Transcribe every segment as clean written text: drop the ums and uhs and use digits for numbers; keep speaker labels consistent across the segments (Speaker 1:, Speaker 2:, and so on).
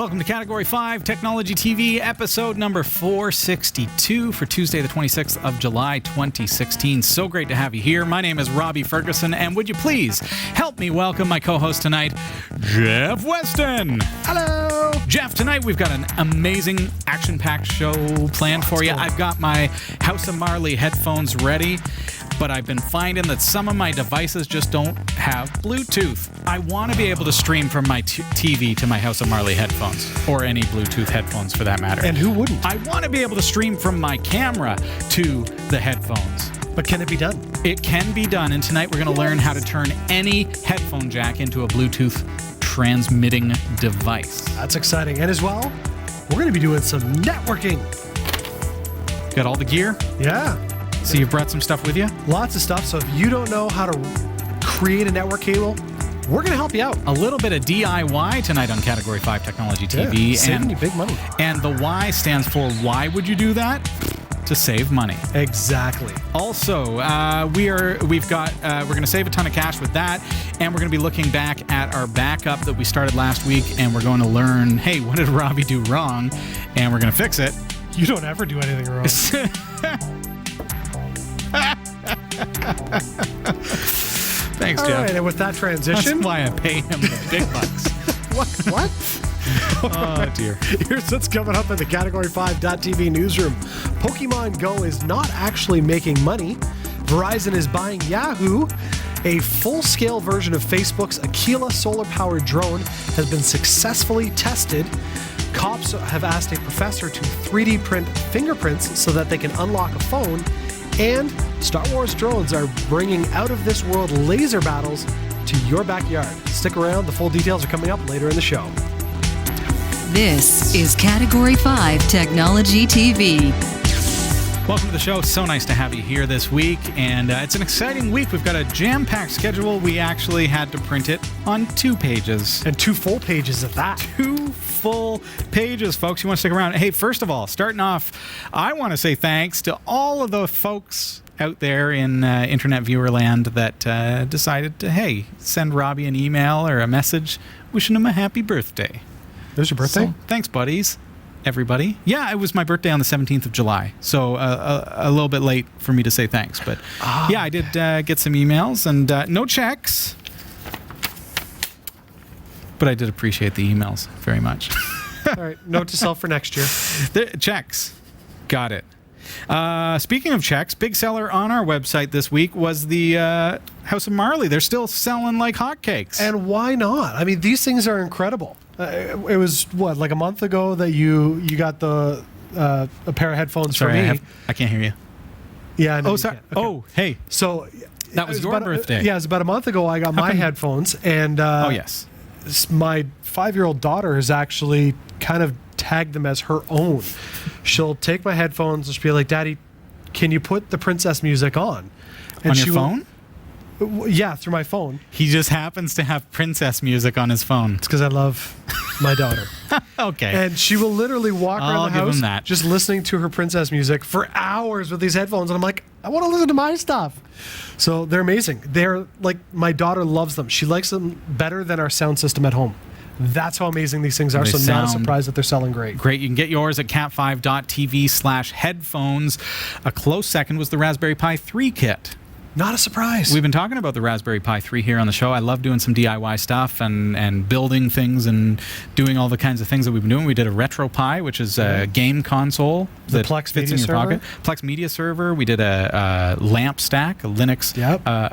Speaker 1: Welcome to Category 5 Technology TV, episode number 462 for Tuesday, the 26th of July, 2016. So great to have you here. My name is Robbie Ferguson, and would you please help me welcome my co-host tonight, Jeff Weston.
Speaker 2: Hello.
Speaker 1: Jeff, tonight we've got an amazing action-packed show planned for you. I've got my House of Marley headphones ready, but I've been finding that some of my devices just don't have Bluetooth. I want to be able to stream from my TV to my House of Marley headphones, or any Bluetooth headphones for that matter.
Speaker 2: And who wouldn't?
Speaker 1: I want to be able to stream from my camera to the headphones.
Speaker 2: But can it be done?
Speaker 1: It can be done, and tonight we're going to learn how to turn any headphone jack into a Bluetooth transmitting device.
Speaker 2: That's exciting. And as well, we're going to be doing some networking.
Speaker 1: Got all the gear?
Speaker 2: Yeah.
Speaker 1: So you've brought some stuff with you?
Speaker 2: Lots of stuff. So if you don't know how to create a network cable, we're going to help you out.
Speaker 1: A little bit of DIY tonight on Category 5 Technology TV.
Speaker 2: Yeah, saving you big money.
Speaker 1: And the Y stands for why would you do that? To save money.
Speaker 2: Exactly.
Speaker 1: Also, we're going to save a ton of cash with that, and we're going to be looking back at our backup that we started last week, and we're going to learn, hey, what did Robbie do wrong? And we're going to fix it.
Speaker 2: You don't ever do anything wrong.
Speaker 1: Thanks,
Speaker 2: All
Speaker 1: Jeff.
Speaker 2: right, and with that transition...
Speaker 1: That's why I pay him the big bucks.
Speaker 2: What?
Speaker 1: Oh, dear.
Speaker 2: Here's what's coming up in the Category 5.tv newsroom. Pokemon Go is not actually making money. Verizon is buying Yahoo. A full-scale version of Facebook's Aquila solar-powered drone has been successfully tested. Cops have asked a professor to 3D print fingerprints so that they can unlock a phone. And Star Wars drones are bringing out-of-this-world laser battles to your backyard. Stick around. The full details are coming up later in the show.
Speaker 3: This is Category 5 Technology TV.
Speaker 1: Welcome to the show. So nice to have you here this week. And it's an exciting week. We've got a jam-packed schedule. We actually had to print it on 2 pages.
Speaker 2: And 2 full pages at that.
Speaker 1: 2 full pages, folks. You want to stick around. Hey, first of all, starting off, I want to say thanks to all of the folks out there in internet viewer land that decided to, hey, send Robbie an email or a message wishing him a happy birthday.
Speaker 2: There's your birthday?
Speaker 1: So, thanks, buddies. Everybody. Yeah, it was my birthday on the 17th of July. So a little bit late for me to say thanks. But yeah, I did get some emails and no checks. But I did appreciate the emails very much.
Speaker 2: All right. Note to self for next year.
Speaker 1: The checks. Got it. Speaking of checks, big seller on our website this week was the House of Marley. They're still selling like hotcakes.
Speaker 2: And why not? I mean, these things are incredible. It was, what, like a month ago that you got the a pair of headphones for me.
Speaker 1: I can't hear you.
Speaker 2: Yeah.
Speaker 1: Oh, sorry. Okay. Oh, hey.
Speaker 2: So
Speaker 1: that was your birthday.
Speaker 2: Yeah, it was about a month ago I got my headphones. And
Speaker 1: oh, yes.
Speaker 2: My 5-year-old daughter has actually kind of tagged them as her own. She'll take my headphones and she'll be like, Daddy, can you put the princess music on? And
Speaker 1: on your phone?
Speaker 2: Yeah, through my phone.
Speaker 1: He just happens to have princess music on his phone.
Speaker 2: It's because I love my daughter.
Speaker 1: Okay.
Speaker 2: And she will literally walk around the house just listening to her princess music for hours with these headphones. And I'm like, I want to listen to my stuff. So they're amazing. They're like, my daughter loves them. She likes them better than our sound system at home. That's how amazing these things are. So not a surprise that they're selling great.
Speaker 1: Great. You can get yours at cat5.tv/headphones. A close second was the Raspberry Pi 3 kit.
Speaker 2: Not a surprise.
Speaker 1: We've been talking about the Raspberry Pi 3 here on the show. I love doing some DIY stuff and building things and doing all the kinds of things that we've been doing. We did a Retro Pi, which is a game console that
Speaker 2: Plex
Speaker 1: fits in your pocket. Plex Media Server. We did a LAMP stack, a Linux,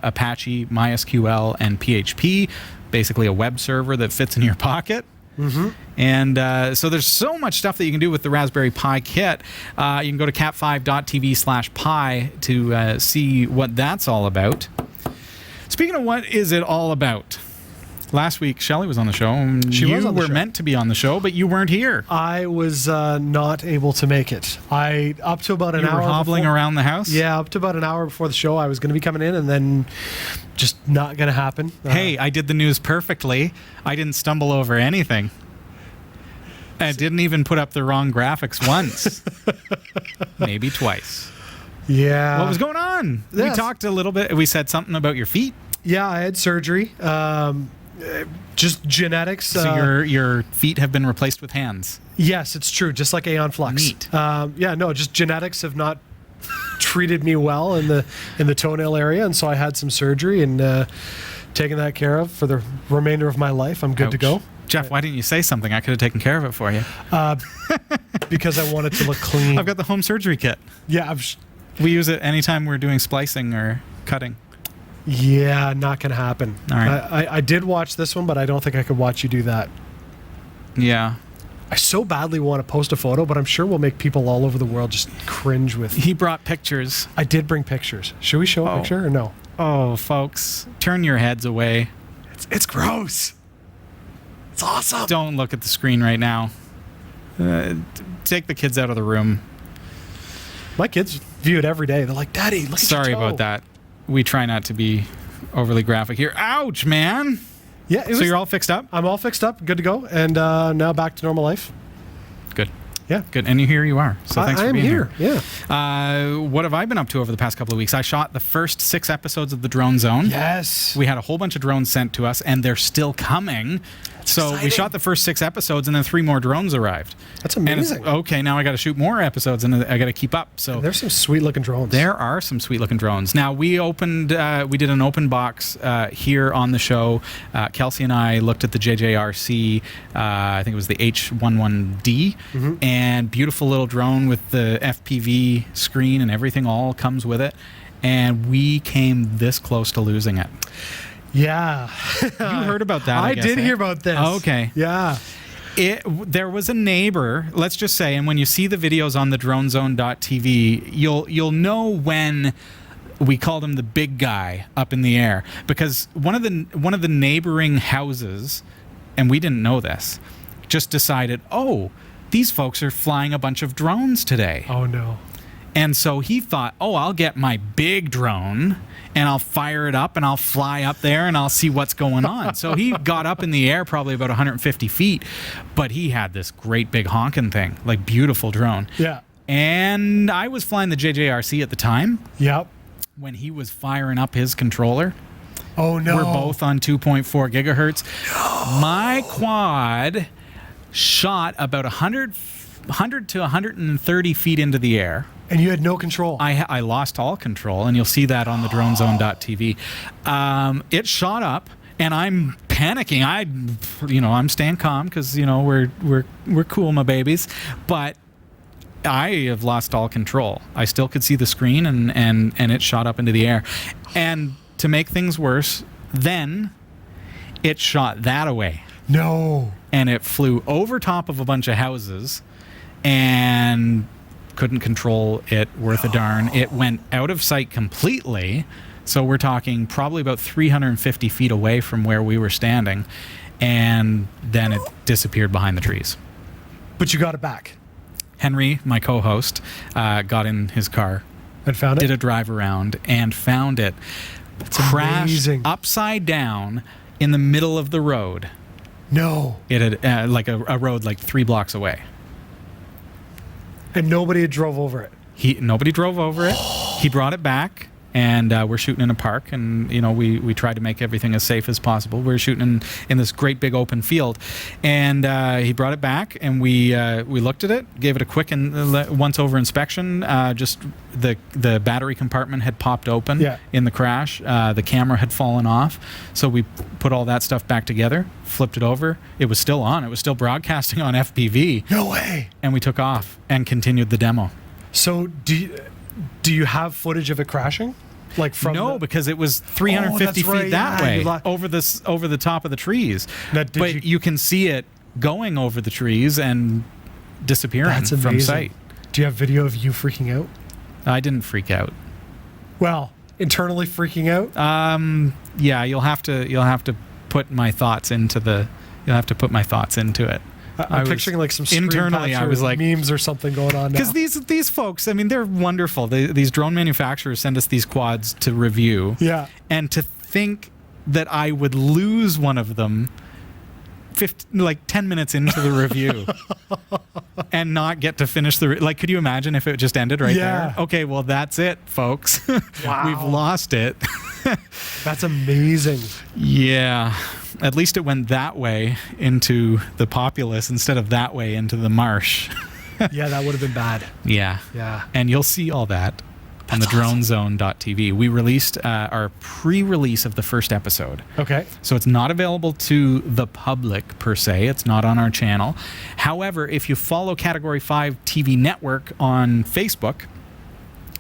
Speaker 1: Apache, MySQL, and PHP. Basically a web server that fits in your pocket. Mm-hmm. And so there's so much stuff that you can do with the Raspberry Pi kit. You can go to cat5.tv/pi to see what that's all about. Speaking of what is it all about? Last week, Shelley was on the show. And
Speaker 2: she was on the show.
Speaker 1: You were meant to be on the show, but you weren't here.
Speaker 2: I was not able to make it. Up to about an hour.
Speaker 1: You were hobbling around the house?
Speaker 2: Yeah, up to about an hour before the show. I was going to be coming in, and then just not going to happen.
Speaker 1: Hey, I did the news perfectly. I didn't stumble over anything. I didn't even put up the wrong graphics once. Maybe twice.
Speaker 2: Yeah.
Speaker 1: What was going on? Yes. We talked a little bit. We said something about your feet.
Speaker 2: Yeah, I had surgery. Just genetics.
Speaker 1: So your feet have been replaced with hands.
Speaker 2: Yes, it's true. Just like Aeon Flux.
Speaker 1: Neat.
Speaker 2: Just genetics have not treated me well in the toenail area, and so I had some surgery and taken that care of for the remainder of my life. I'm good to go.
Speaker 1: Jeff, why didn't you say something? I could have taken care of it for you.
Speaker 2: Because I want it to look clean.
Speaker 1: I've got the home surgery kit.
Speaker 2: Yeah,
Speaker 1: we use it anytime we're doing splicing or cutting.
Speaker 2: Yeah, not going to happen.
Speaker 1: All right.
Speaker 2: I did watch this one, but I don't think I could watch you do that.
Speaker 1: Yeah.
Speaker 2: I so badly want to post a photo, but I'm sure we'll make people all over the world just cringe with...
Speaker 1: He brought pictures.
Speaker 2: I did bring pictures. Should we show a picture or no?
Speaker 1: Oh, folks, turn your heads away.
Speaker 2: It's gross. It's awesome.
Speaker 1: Don't look at the screen right now. Take the kids out of the room.
Speaker 2: My kids view it every day. They're like, Daddy, look at your toe.
Speaker 1: Sorry about that. We try not to be overly graphic here. Ouch, man.
Speaker 2: Yeah.
Speaker 1: So you're all fixed up?
Speaker 2: I'm all fixed up, good to go, and now back to normal life.
Speaker 1: Good.
Speaker 2: Yeah.
Speaker 1: Good. And here you are. So thanks for being here.
Speaker 2: Yeah.
Speaker 1: What have I been up to over the past couple of weeks? I shot the first 6 episodes of The Drone Zone.
Speaker 2: Yes.
Speaker 1: We had a whole bunch of drones sent to us, and they're still coming. So
Speaker 2: exciting.
Speaker 1: We shot the first 6 episodes, and then 3 more drones arrived.
Speaker 2: That's amazing.
Speaker 1: And okay, now I got to shoot more episodes, and I got to keep up. So
Speaker 2: there's some sweet looking drones.
Speaker 1: There are some sweet looking drones. Now we did an open box here on the show. Kelsey and I looked at the JJRC. I think it was the H11D, and beautiful little drone with the FPV screen and everything all comes with it. And we came this close to losing it.
Speaker 2: Yeah.
Speaker 1: You heard about that, I guess,
Speaker 2: did hear about this.
Speaker 1: Oh, okay.
Speaker 2: Yeah.
Speaker 1: There was a neighbor, let's just say, and when you see the videos on the dronezone.tv, you'll know when we called him the big guy up in the air, because one of the neighboring houses, and we didn't know this, just decided, oh, these folks are flying a bunch of drones today.
Speaker 2: Oh no.
Speaker 1: And so he thought, oh, I'll get my big drone and I'll fire it up and I'll fly up there and I'll see what's going on. So he got up in the air probably about 150 feet, but he had this great big honking thing, like beautiful drone.
Speaker 2: Yeah.
Speaker 1: And I was flying the JJRC at the time.
Speaker 2: Yep.
Speaker 1: When he was firing up his controller.
Speaker 2: Oh no.
Speaker 1: We're both on 2.4 gigahertz. No. My quad shot about 100 to 130 feet into the air.
Speaker 2: And you had no control.
Speaker 1: I lost all control, and you'll see that on the dronezone.tv. It shot up, and I'm panicking. I'm staying calm because we're cool, my babies. But I have lost all control. I still could see the screen, and it shot up into the air. And to make things worse, then it shot that away.
Speaker 2: No.
Speaker 1: And it flew over top of a bunch of houses, and couldn't control it worth a darn. It went out of sight completely. So we're talking probably about 350 feet away from where we were standing. And then it disappeared behind the trees.
Speaker 2: But you got it back.
Speaker 1: Henry, my co-host, got in his car.
Speaker 2: And found it?
Speaker 1: Did a drive around and found it.
Speaker 2: That's
Speaker 1: crashed
Speaker 2: amazing.
Speaker 1: Upside down in the middle of the road.
Speaker 2: No.
Speaker 1: It had like a road like 3 blocks away.
Speaker 2: And nobody drove over it.
Speaker 1: Nobody drove over it. He brought it back, and we're shooting in a park, and we tried to make everything as safe as possible. We were shooting in this great big open field, and he brought it back, and we looked at it, gave it a quick once over inspection. Just the battery compartment had popped open in the crash. The camera had fallen off, so we put all that stuff back together, flipped it over. It was still on. It was still broadcasting on FPV.
Speaker 2: No way.
Speaker 1: And we took off and continued the demo.
Speaker 2: So do you have footage of it crashing? Like from
Speaker 1: because it was 350 feet that way over the top of the trees. But you can see it going over the trees and disappearing from sight.
Speaker 2: Do you have video of you freaking out?
Speaker 1: I didn't freak out.
Speaker 2: Well, internally freaking out?
Speaker 1: Yeah, you'll have to put my thoughts into it.
Speaker 2: I'm picturing like some
Speaker 1: internally. I was like
Speaker 2: memes or something going on now.
Speaker 1: Because these folks, I mean, they're wonderful. These drone manufacturers send us these quads to review.
Speaker 2: Yeah.
Speaker 1: And to think that I would lose one of them 10 minutes into the review and not get to finish could you imagine if it just ended right there? Okay, well, that's it, folks.
Speaker 2: Wow.
Speaker 1: We've lost it.
Speaker 2: That's amazing.
Speaker 1: Yeah. At least it went that way into the populace instead of that way into the marsh.
Speaker 2: Yeah, that would have been bad.
Speaker 1: Yeah.
Speaker 2: Yeah.
Speaker 1: And you'll see all that on the dronezone.tv. We released our pre-release of the first episode.
Speaker 2: Okay.
Speaker 1: So it's not available to the public per se. It's not on our channel. However, if you follow Category 5 TV Network on Facebook,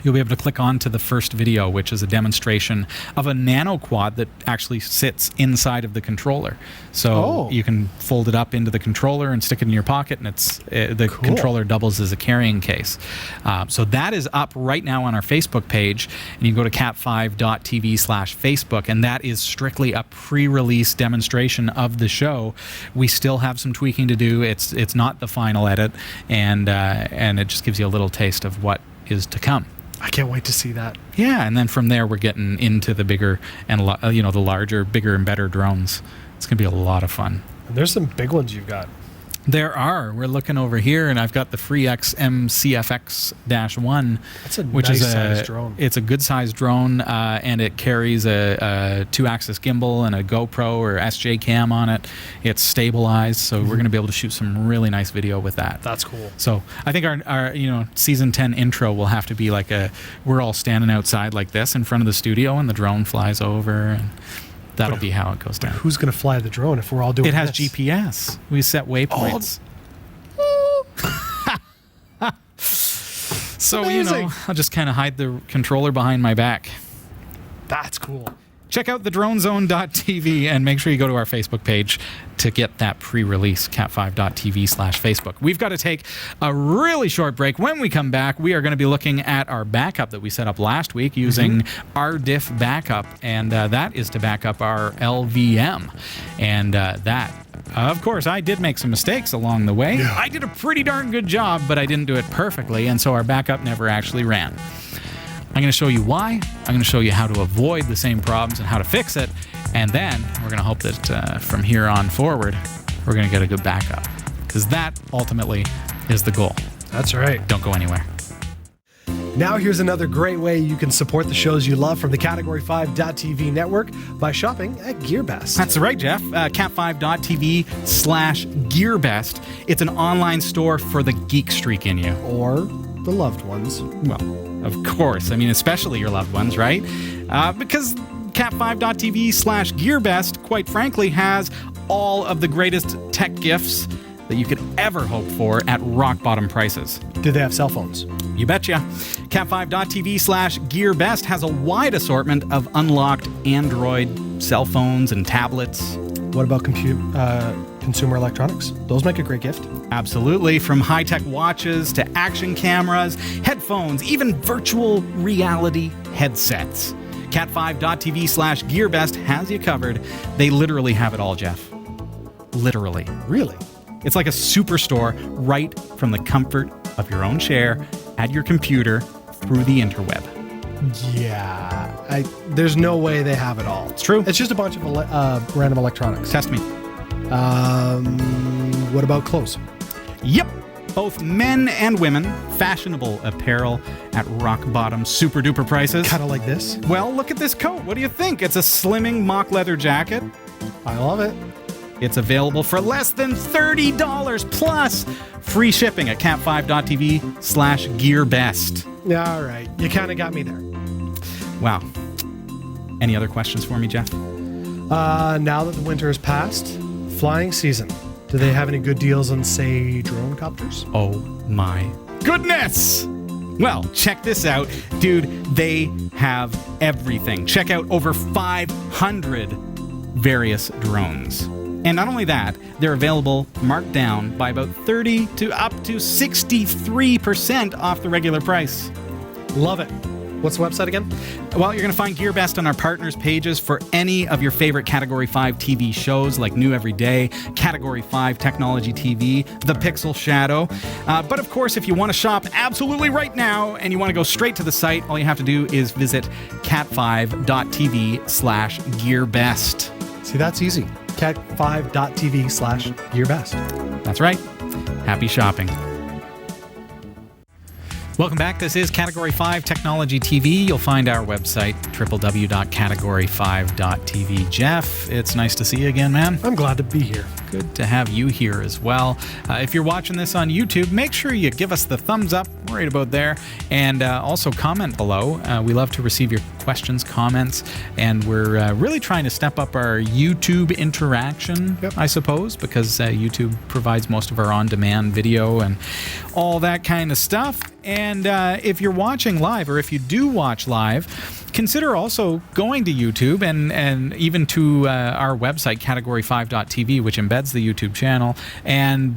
Speaker 1: you'll be able to click on to the first video, which is a demonstration of a nano quad that actually sits inside of the controller. So you can fold it up into the controller and stick it in your pocket, and the controller doubles as a carrying case. So that is up right now on our Facebook page, and you can go to cat5.tv/Facebook, and that is strictly a pre-release demonstration of the show. We still have some tweaking to do. It's not the final edit, and it just gives you a little taste of what is to come.
Speaker 2: I can't wait to see that.
Speaker 1: Yeah, and then from there we're getting into the bigger and the larger, bigger and better drones. It's going to be a lot of fun.
Speaker 2: And there's some big ones you've got.
Speaker 1: There are. We're looking over here, and I've got the FreeX MCFX-1.
Speaker 2: That's a
Speaker 1: which
Speaker 2: nice
Speaker 1: is
Speaker 2: sized drone.
Speaker 1: It's a good sized drone, and it carries a 2-axis gimbal and a GoPro or SJ cam on it. It's stabilized, so we're going to be able to shoot some really nice video with that.
Speaker 2: That's cool.
Speaker 1: So I think our season 10 intro will have to be like we're all standing outside like this in front of the studio, and the drone flies over, and that'll be how it goes down.
Speaker 2: Who's going to fly the drone if we're all doing
Speaker 1: it? Has
Speaker 2: this?
Speaker 1: GPS. We set waypoints. So,
Speaker 2: amazing.
Speaker 1: I'll just kind of hide the controller behind my back.
Speaker 2: That's cool.
Speaker 1: Check out the dronezone.tv and make sure you go to our Facebook page to get that pre-release, cat5.tv/Facebook. We've got to take a really short break. When we come back, we are going to be looking at our backup that we set up last week using rdiff-backup, and that is to back up our LVM. And of course, I did make some mistakes along the way.
Speaker 2: Yeah.
Speaker 1: I did a pretty darn good job, but I didn't do it perfectly, and so our backup never actually ran. I'm going to show you why. I'm going to show you how to avoid the same problems and how to fix it. And then we're going to hope that from here on forward, we're going to get a good backup. Because that ultimately is the goal.
Speaker 2: That's right.
Speaker 1: Don't go anywhere.
Speaker 2: Now here's another great way you can support the shows you love from the Category 5.tv network by shopping at GearBest.
Speaker 1: That's right, Jeff. cat5.tv/GearBest. It's an online store for the geek streak in you.
Speaker 2: Or the loved ones.
Speaker 1: Well, of course. I mean, especially your loved ones, right? Because cat5.tv/GearBest, quite frankly, has all of the greatest tech gifts that you could ever hope for at rock bottom prices.
Speaker 2: Do they have cell phones?
Speaker 1: You betcha. Cat5.tv/GearBest has a wide assortment of unlocked Android cell phones and tablets.
Speaker 2: What about consumer electronics? Those make a great gift.
Speaker 1: Absolutely. From high-tech watches to action cameras, headphones, even virtual reality headsets. Cat5.tv/GearBest has you covered. They literally have it all, Jeff. Literally.
Speaker 2: Really?
Speaker 1: It's like a superstore right from the comfort of your own chair at your computer through the interweb.
Speaker 2: Yeah. There's no way they have it all.
Speaker 1: It's true.
Speaker 2: It's just a bunch of random electronics.
Speaker 1: Test me.
Speaker 2: What about clothes?
Speaker 1: Yep. Both men and women, fashionable apparel at rock bottom super duper prices.
Speaker 2: Kind of like this.
Speaker 1: Well, look at this coat. What do you think? It's a slimming mock leather jacket.
Speaker 2: I love it.
Speaker 1: It's available for less than $30 plus free shipping at cat5.tv/GearBest.
Speaker 2: Yeah, all right. You kind of got me there.
Speaker 1: Wow. Any other questions for me, Jeff?
Speaker 2: Now that the winter has passed, flying season. Do they have any good deals on, say, drone copters?
Speaker 1: Oh my goodness! Well, check this out. Dude, they have everything. Check out over 500 various drones. And not only that, they're available marked down by about 30 to up to 63% off the regular price.
Speaker 2: Love it. What's the website again?
Speaker 1: Well, you're going to find GearBest on our partners pages for any of your favorite Category 5 TV shows like New Every Day, Category 5 Technology TV, The Pixel Shadow. But of course, if you want to shop absolutely right now and you want to go straight to the site, all you have to do is visit cat5.tv/GearBest.
Speaker 2: See, that's easy. cat5.tv/gearbest.
Speaker 1: That's right. Happy shopping. Welcome back. This is Category 5 Technology TV. You'll find our website, www.category5.tv. Jeff, it's nice to see you again, man.
Speaker 2: I'm glad to be here.
Speaker 1: Good to have you here as well. If you're watching this on YouTube, make sure you give us the thumbs up, right about there, and also comment below. We love to receive your questions, comments, and we're really trying to step up our YouTube interaction, I suppose, because YouTube provides most of our on-demand video and all that kind of stuff. And if you're watching live, or if you do watch live, consider also going to YouTube and even to our website, category5.tv, which embeds the YouTube channel, and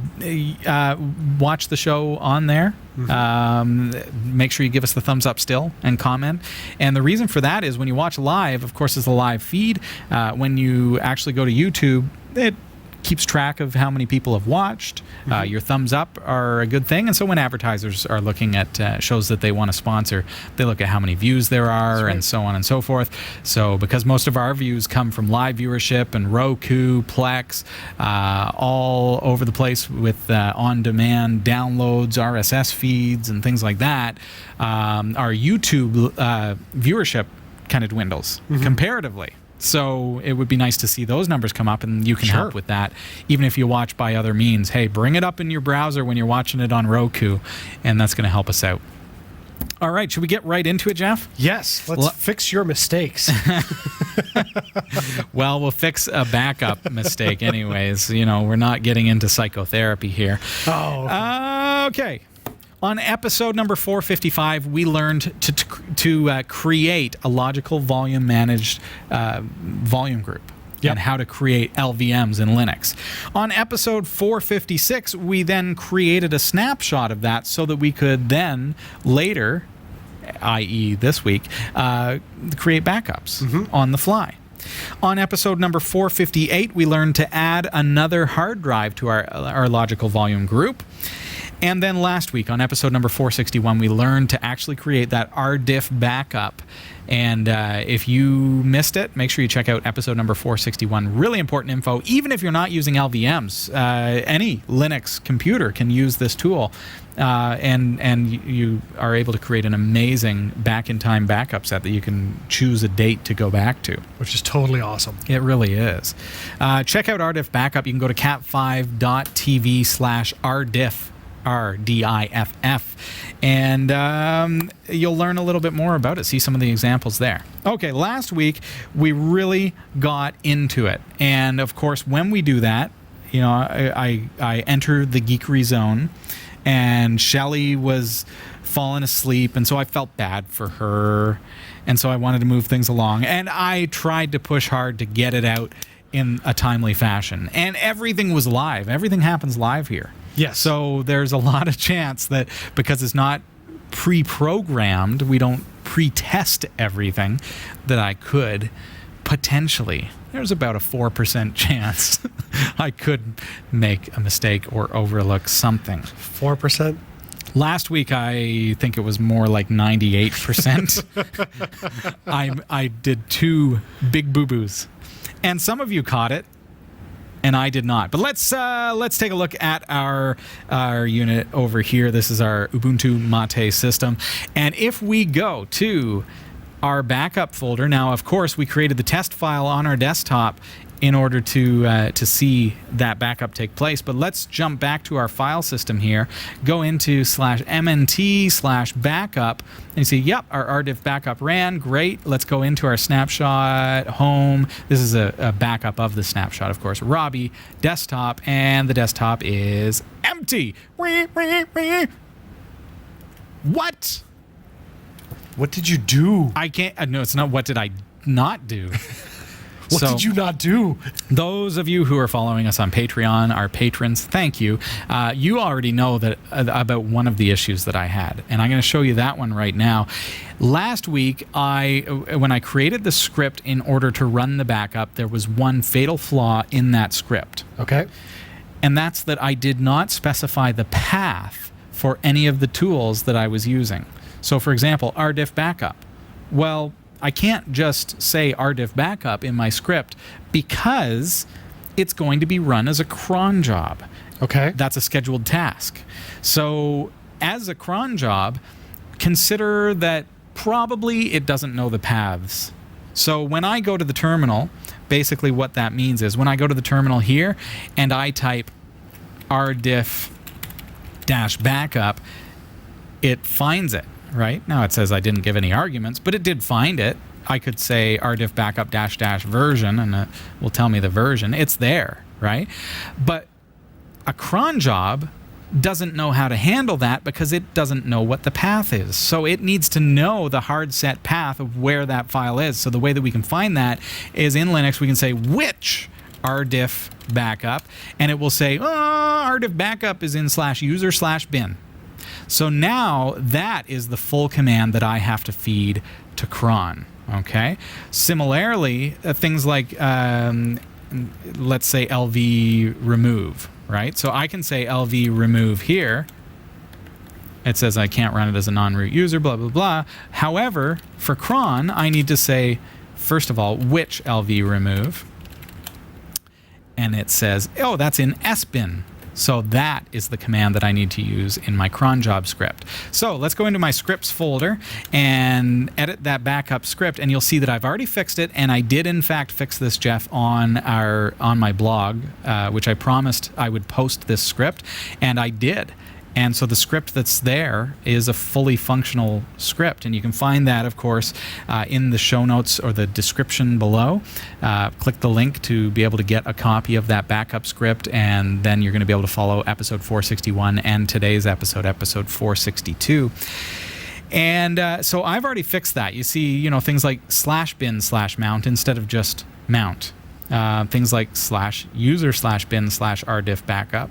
Speaker 1: watch the show on there. Make sure you give us the thumbs up still and comment. And the reason for that is when you watch live, of course, is the live feed. When you actually go to YouTube, it keeps track of how many people have watched. Your thumbs up are a good thing. And so when advertisers are looking at shows that they want to sponsor, they look at how many views there are and so on and so forth. So because most of our views come from live viewership and Roku, Plex, all over the place with on-demand downloads, RSS feeds, and things like that, our YouTube viewership kind of dwindles comparatively. So it would be nice to see those numbers come up, and you can help with that. Even if you watch by other means, hey, bring it up in your browser when you're watching it on Roku, and that's going to help us out. All right, should we get right into it, Jeff?
Speaker 2: Yes, let's fix your mistakes.
Speaker 1: Well, we'll fix a backup mistake anyways. You know, we're not getting into psychotherapy here.
Speaker 2: Oh,
Speaker 1: okay. On episode number 455, we learned to create a logical volume managed volume group and how to create LVMs in Linux. On episode 456, we then created a snapshot of that so that we could then later, i.e. this week, create backups on the fly. On episode number 458, we learned to add another hard drive to our logical volume group. And then last week, on episode number 461, we learned to actually create that rdiff-backup. And if you missed it, make sure you check out episode number 461. Really important info. Even if you're not using LVMs, any Linux computer can use this tool. And you are able to create an amazing back-in-time backup set that you can choose a date to go back to.
Speaker 2: Which is totally awesome.
Speaker 1: It really is. Check out rdiff-backup. You can go to cat5.tv/rdiff. RDIFF, and you'll learn a little bit more about it. See some of the examples there. Okay, last week we really got into it, and of course, when we do that, you know, I enter the geekery zone, and Shelly was falling asleep, and so I felt bad for her, and so I wanted to move things along, and I tried to push hard to get it out in a timely fashion, and everything was live. Everything happens live here.
Speaker 2: Yes.
Speaker 1: So there's a lot of chance that because it's not pre-programmed, we don't pre-test everything, that I could potentially, there's about a 4% chance I could make a mistake or overlook something.
Speaker 2: 4%?
Speaker 1: Last week, I think it was more like 98%. I did 2 big boo-boos. And some of you caught it, and I did not. But let's take a look at our unit over here. This is our Ubuntu Mate system. And if we go to our backup folder, now, of course, we created the test file on our desktop in order to see that backup take place. But let's jump back to our file system here, go into /mnt/backup, and you see, yep, our rdiff-backup ran. Great. Let's go into our snapshot, home. This is a backup of the snapshot, of course. Robbie, desktop, and the desktop is empty. What?
Speaker 2: What did you do?
Speaker 1: I can't, no, it's not what did I not do.
Speaker 2: What did you not do?
Speaker 1: Those of you who are following us on Patreon, our patrons, thank you. You already know that about one of the issues that I had, and I'm going to show you that one right now. Last week, when I created the script in order to run the backup, there was one fatal flaw in that script.
Speaker 2: Okay.
Speaker 1: And that's that I did not specify the path for any of the tools that I was using. So, for example, rdiff-backup. Well, I can't just say rdiff-backup in my script because it's going to be run as a cron job.
Speaker 2: Okay.
Speaker 1: That's a scheduled task. So as a cron job, consider that probably it doesn't know the paths. So when I go to the terminal, basically what that means is when I go to the terminal here and I type rdiff-backup, it finds it, right? Now it says I didn't give any arguments, but it did find it. I could say rdiff-backup -- version, and it will tell me the version. It's there, right? But a cron job doesn't know how to handle that because it doesn't know what the path is. So it needs to know the hard set path of where that file is. So the way that we can find that is in Linux, we can say which rdiff-backup, and it will say, rdiff-backup is in /user/bin. So now that is the full command that I have to feed to cron. Okay. Similarly, things like, let's say lv remove, right? So I can say lv remove here. It says I can't run it as a non-root user, blah, blah, blah. However, for cron, I need to say, first of all, which lv remove. And it says, oh, that's in sbin. So that is the command that I need to use in my cron job script. So let's go into my scripts folder and edit that backup script, and you'll see that I've already fixed it, and I did in fact fix this, Jeff, on my blog, which I promised I would post this script, and I did. And so the script that's there is a fully functional script, and you can find that, of course, in the show notes or the description below. Click the link to be able to get a copy of that backup script, and then you're going to be able to follow episode 461 and today's episode 462. And so I've already fixed that. You see, things like /bin/mount instead of just mount. Things like /user/bin/rdiff-backup.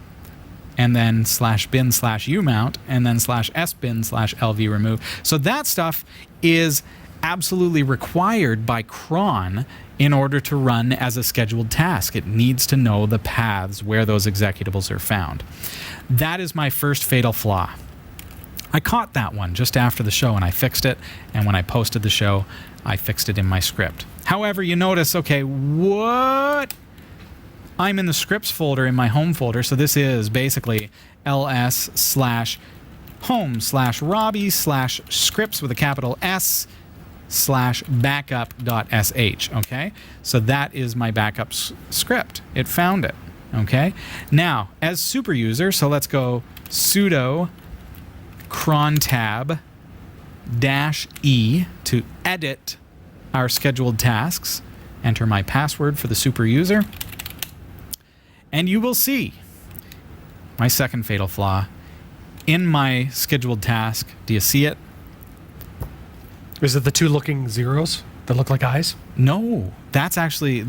Speaker 1: And then /bin/umount, and then /sbin/lv remove. So that stuff is absolutely required by cron in order to run as a scheduled task. It needs to know the paths where those executables are found. That is my first fatal flaw. I caught that one just after the show, and I fixed it. And when I posted the show, I fixed it in my script. However, you notice, okay, what? I'm in the scripts folder in my home folder, so this is basically ls/home/robbie/scripts with a capital S /backup.sh, okay? So that is my backup script. It found it, okay? Now, as super user, so let's go sudo crontab -e to edit our scheduled tasks. Enter my password for the super user. And you will see my second fatal flaw in my scheduled task. Do you see it?
Speaker 2: Is it the two looking zeros that look like eyes?
Speaker 1: No, that's actually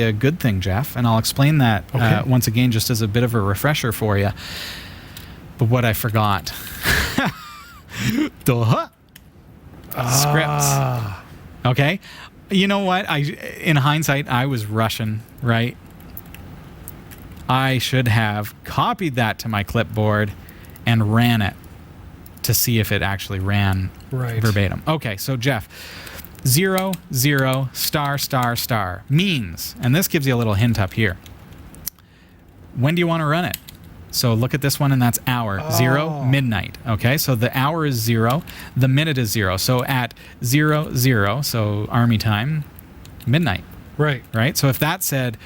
Speaker 1: a good thing, Jeff. And I'll explain that once again, just as a bit of a refresher for you. But what I forgot. Scripts. Okay. You know what? In hindsight, I was rushing, right? I should have copied that to my clipboard and ran it to see if it actually ran verbatim. Okay, so Jeff, 0, 0, *** means, and this gives you a little hint up here. When do you want to run it? So look at this one, and that's hour. 0, midnight. Okay, so the hour is 0, the minute is 0. So at 0, 0, so army time, midnight. Right? So if that said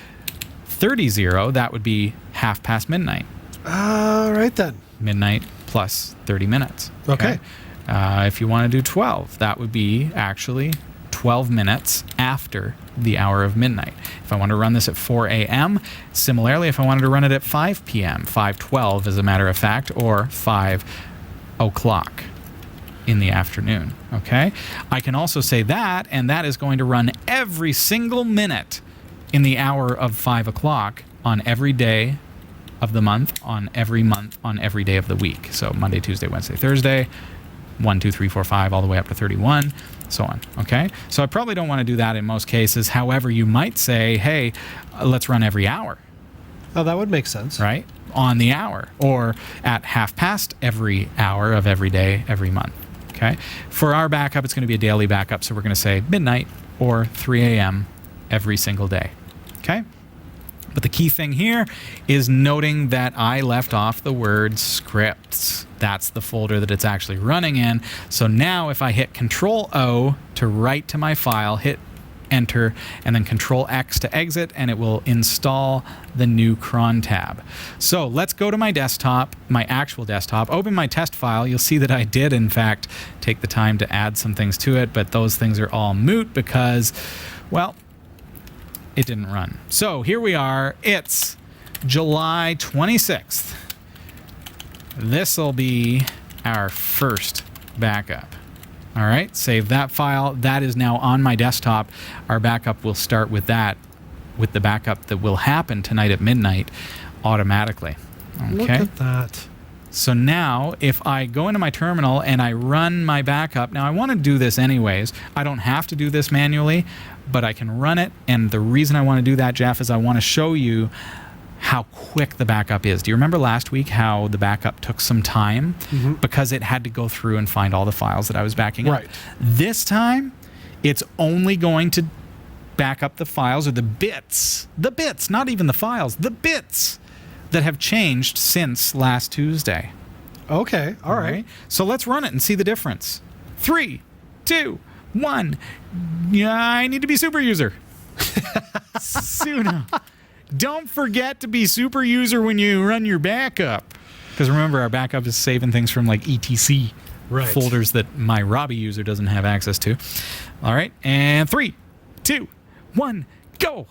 Speaker 1: 30, that would be 1/2 midnight.
Speaker 2: Right then.
Speaker 1: Midnight plus 30 minutes.
Speaker 2: Okay.
Speaker 1: If you want to do 12, that would be actually 12 minutes after the hour of midnight. If I want to run this at 4 a.m., similarly, if I wanted to run it at 5 p.m., 5:12 as a matter of fact, or 5 o'clock in the afternoon. Okay. I can also say that, and that is going to run every single minute in the hour of 5 o'clock on every day of the month, on every day of the week. So Monday, Tuesday, Wednesday, Thursday, 1, 2, 3, 4, 5, all the way up to 31, so on. Okay? So I probably don't want to do that in most cases. However, you might say, hey, let's run every hour.
Speaker 2: Oh, that would make sense.
Speaker 1: Right? On the hour, or at 1/2 every hour of every day, every month. Okay? For our backup, it's going to be a daily backup, so we're going to say midnight or 3 a.m. every single day. Okay? But the key thing here is noting that I left off the word scripts. That's the folder that it's actually running in. So now if I hit Control-O to write to my file, hit Enter, and then Control-X to exit, and it will install the new cron tab. So let's go to my desktop, my actual desktop, open my test file. You'll see that I did, in fact, take the time to add some things to it, but those things are all moot because, well, it didn't run. So here we are. It's July 26th. This will be our first backup. All right, save that file. That is now on my desktop. Our backup will start with that, with the backup that will happen tonight at midnight automatically. Okay.
Speaker 2: Look at that.
Speaker 1: So now if I go into my terminal and I run my backup, now I want to do this anyways. I don't have to do this manually, but I can run it. And the reason I want to do that, Jeff, is I want to show you how quick the backup is. Do you remember last week how the backup took some time because it had to go through and find all the files that I was backing up?
Speaker 2: Right.
Speaker 1: This time, it's only going to back up the files or the bits, not even the files, the bits that have changed since last Tuesday.
Speaker 2: Okay, all right.
Speaker 1: So let's run it and see the difference. 3, 2, 1. Yeah, I need to be super user. Suno. Don't forget to be super user when you run your backup. Because remember, our backup is saving things from like etc folders that my Robbie user doesn't have access to. All right, and 3, 2, 1, go.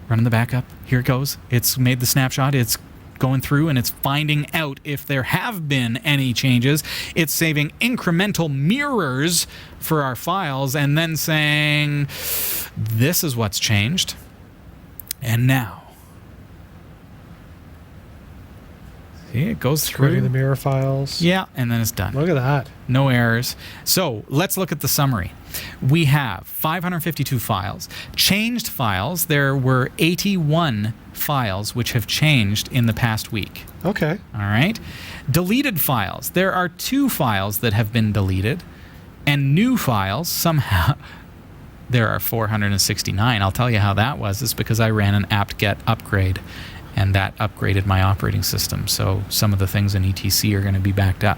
Speaker 1: Running the backup. Here it goes. It's made the snapshot. It's going through and it's finding out if there have been any changes. It's saving incremental mirrors for our files and then saying, this is what's changed. And now, see, it goes
Speaker 2: Squirting
Speaker 1: through
Speaker 2: the mirror files.
Speaker 1: Yeah, and then it's done.
Speaker 2: Look at that.
Speaker 1: No errors. So let's look at the summary. We have 552 files. Changed files, there were 81 files which have changed in the past week.
Speaker 2: Okay.
Speaker 1: All right. Deleted files. There are 2 files that have been deleted. And new files, somehow, there are 469. I'll tell you how that was. It's because I ran an apt-get upgrade, and that upgraded my operating system. So some of the things in etc are going to be backed up.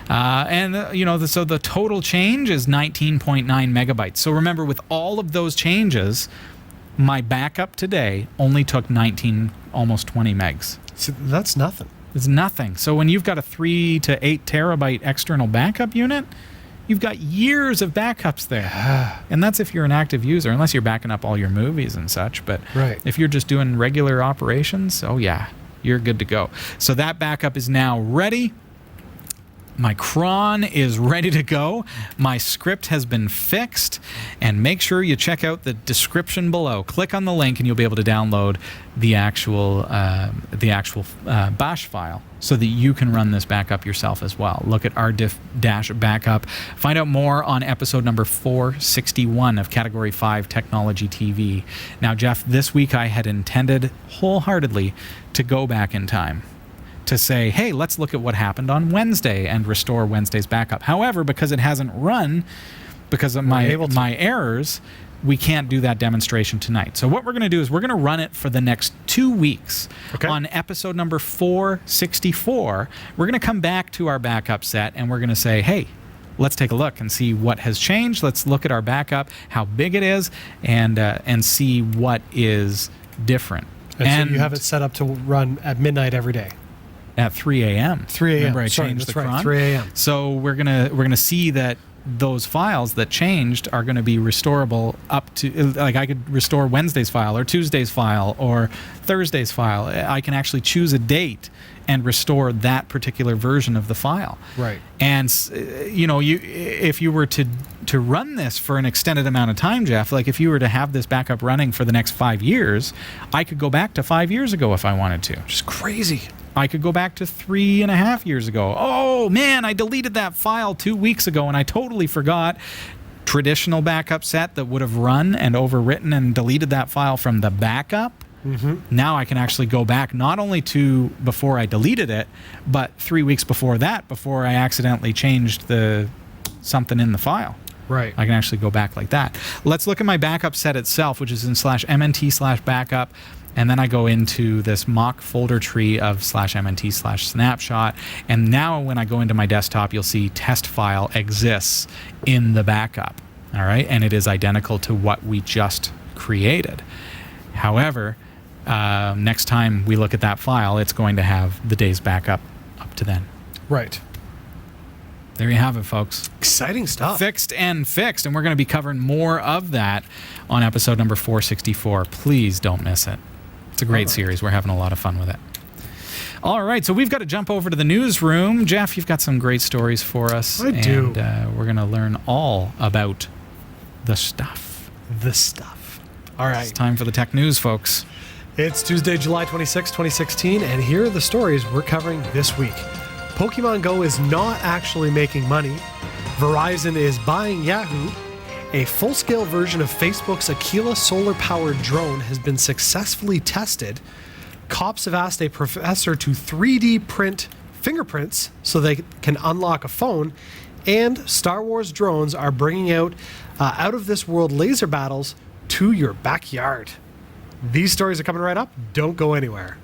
Speaker 1: So the total change is 19.9 megabytes. So remember, with all of those changes, my backup today only took 19, almost 20 megs.
Speaker 2: So that's nothing.
Speaker 1: It's nothing. So when you've got a 3 to 8 terabyte external backup unit, you've got years of backups there. And that's if you're an active user, unless you're backing up all your movies and such. But if you're just doing regular operations, oh yeah, you're good to go. So that backup is now ready. My cron is ready to go. My script has been fixed. And make sure you check out the description below. Click on the link and you'll be able to download the actual bash file so that you can run this backup yourself as well. Look at rdiff-backup. Find out more on episode number 461 of Category 5 Technology TV. Now, Jeff, this week I had intended wholeheartedly to go back in time to say, hey, let's look at what happened on Wednesday and restore Wednesday's backup. However, because it hasn't run, because of my errors, we can't do that demonstration tonight. So what we're going to do is we're going to run it for the next 2 weeks. Okay. On episode number 464, we're going to come back to our backup set and we're going to say, hey, let's take a look and see what has changed. Let's look at our backup, how big it is, and see what is different.
Speaker 2: And so you have it set up to run at midnight every day.
Speaker 1: At 3 a.m.
Speaker 2: 3 a.m.
Speaker 1: Remember, I changed the cron?
Speaker 2: 3 a.m.
Speaker 1: So we're gonna see that those files that changed are going to be restorable up to, like, I could restore Wednesday's file or Tuesday's file or Thursday's file. I can actually choose a date and restore that particular version of the file.
Speaker 2: Right.
Speaker 1: And if you were to run this for an extended amount of time, Jeff, like if you were to have this backup running for the next 5 years, I could go back to 5 years ago if I wanted to.
Speaker 2: Which is crazy.
Speaker 1: I could go back to 3.5 years ago. Oh man, I deleted that file 2 weeks ago and I totally forgot. Traditional backup set that would have run and overwritten and deleted that file from the backup. Mm-hmm. Now I can actually go back not only to before I deleted it, but 3 weeks before that, before I accidentally changed something in the file.
Speaker 2: Right.
Speaker 1: I can actually go back like that. Let's look at my backup set itself, which is in /mnt/backup. And then I go into this mock folder tree of /mnt/snapshot. And now when I go into my desktop, you'll see test file exists in the backup. All right. And it is identical to what we just created. However, next time we look at that file, it's going to have the day's backup up to then.
Speaker 2: Right.
Speaker 1: There you have it, folks.
Speaker 2: Exciting stuff.
Speaker 1: Fixed. And we're going to be covering more of that on episode number 464. Please don't miss it. It's a great series. We're having a lot of fun with it. All right, so we've got to jump over to the newsroom. Jeff, you've got some great stories for us.
Speaker 2: I do.
Speaker 1: And we're going to learn all about the stuff.
Speaker 2: The stuff. All right.
Speaker 1: It's time for the tech news, folks.
Speaker 2: It's Tuesday, July 26, 2016, and here are the stories we're covering this week. Pokemon Go is not actually making money. Verizon is buying Yahoo. A full-scale version of Facebook's Aquila solar-powered drone has been successfully tested. Cops have asked a professor to 3D print fingerprints so they can unlock a phone. And Star Wars drones are bringing out out-of-this-world laser battles to your backyard. These stories are coming right up. Don't go anywhere.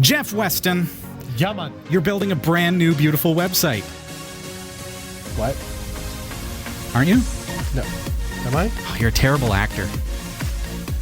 Speaker 1: Jeff Weston,
Speaker 2: Yeah, man.
Speaker 1: you're building a brand new, beautiful website.
Speaker 2: What?
Speaker 1: Aren't you?
Speaker 2: No. Am I?
Speaker 1: Oh, you're a terrible actor.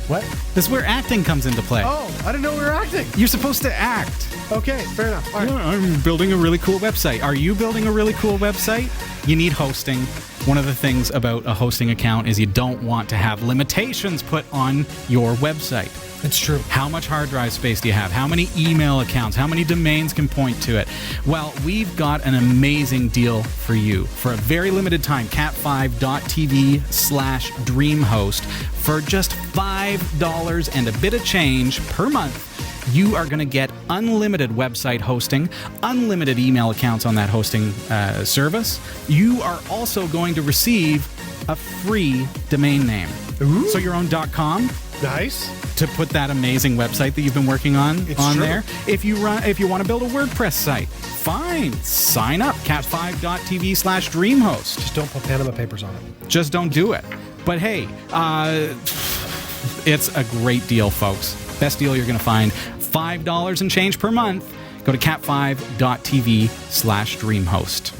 Speaker 2: What?
Speaker 1: This is where acting comes into play.
Speaker 2: Oh, I didn't know we were acting.
Speaker 1: You're supposed to act.
Speaker 2: Okay, fair enough. All right.
Speaker 1: Yeah, I'm building a really cool website. Are you building a really cool website? You need hosting. One of the things about a hosting account is you don't want to have limitations put on your website.
Speaker 2: It's true.
Speaker 1: How much hard drive space do you have? How many email accounts? How many domains can point to it? Well, we've got an amazing deal for you. For a very limited time, cat5.tv/dreamhost. For just $5 and a bit of change per month, you are going to get unlimited website hosting, unlimited email accounts on that hosting service. You are also going to receive a free domain name.
Speaker 2: Ooh.
Speaker 1: So your own .com
Speaker 2: Nice.
Speaker 1: to put that amazing website that you've been working on
Speaker 2: It's
Speaker 1: on
Speaker 2: true.
Speaker 1: there. If you want to build a WordPress site, fine. Sign up, cat5.tv/dreamhost.
Speaker 2: Just don't put Panama Papers on it.
Speaker 1: Just don't do it. But hey, it's a great deal, folks. Best deal you're going to find. $5 and change per month. Go to cat5.tv/dreamhost.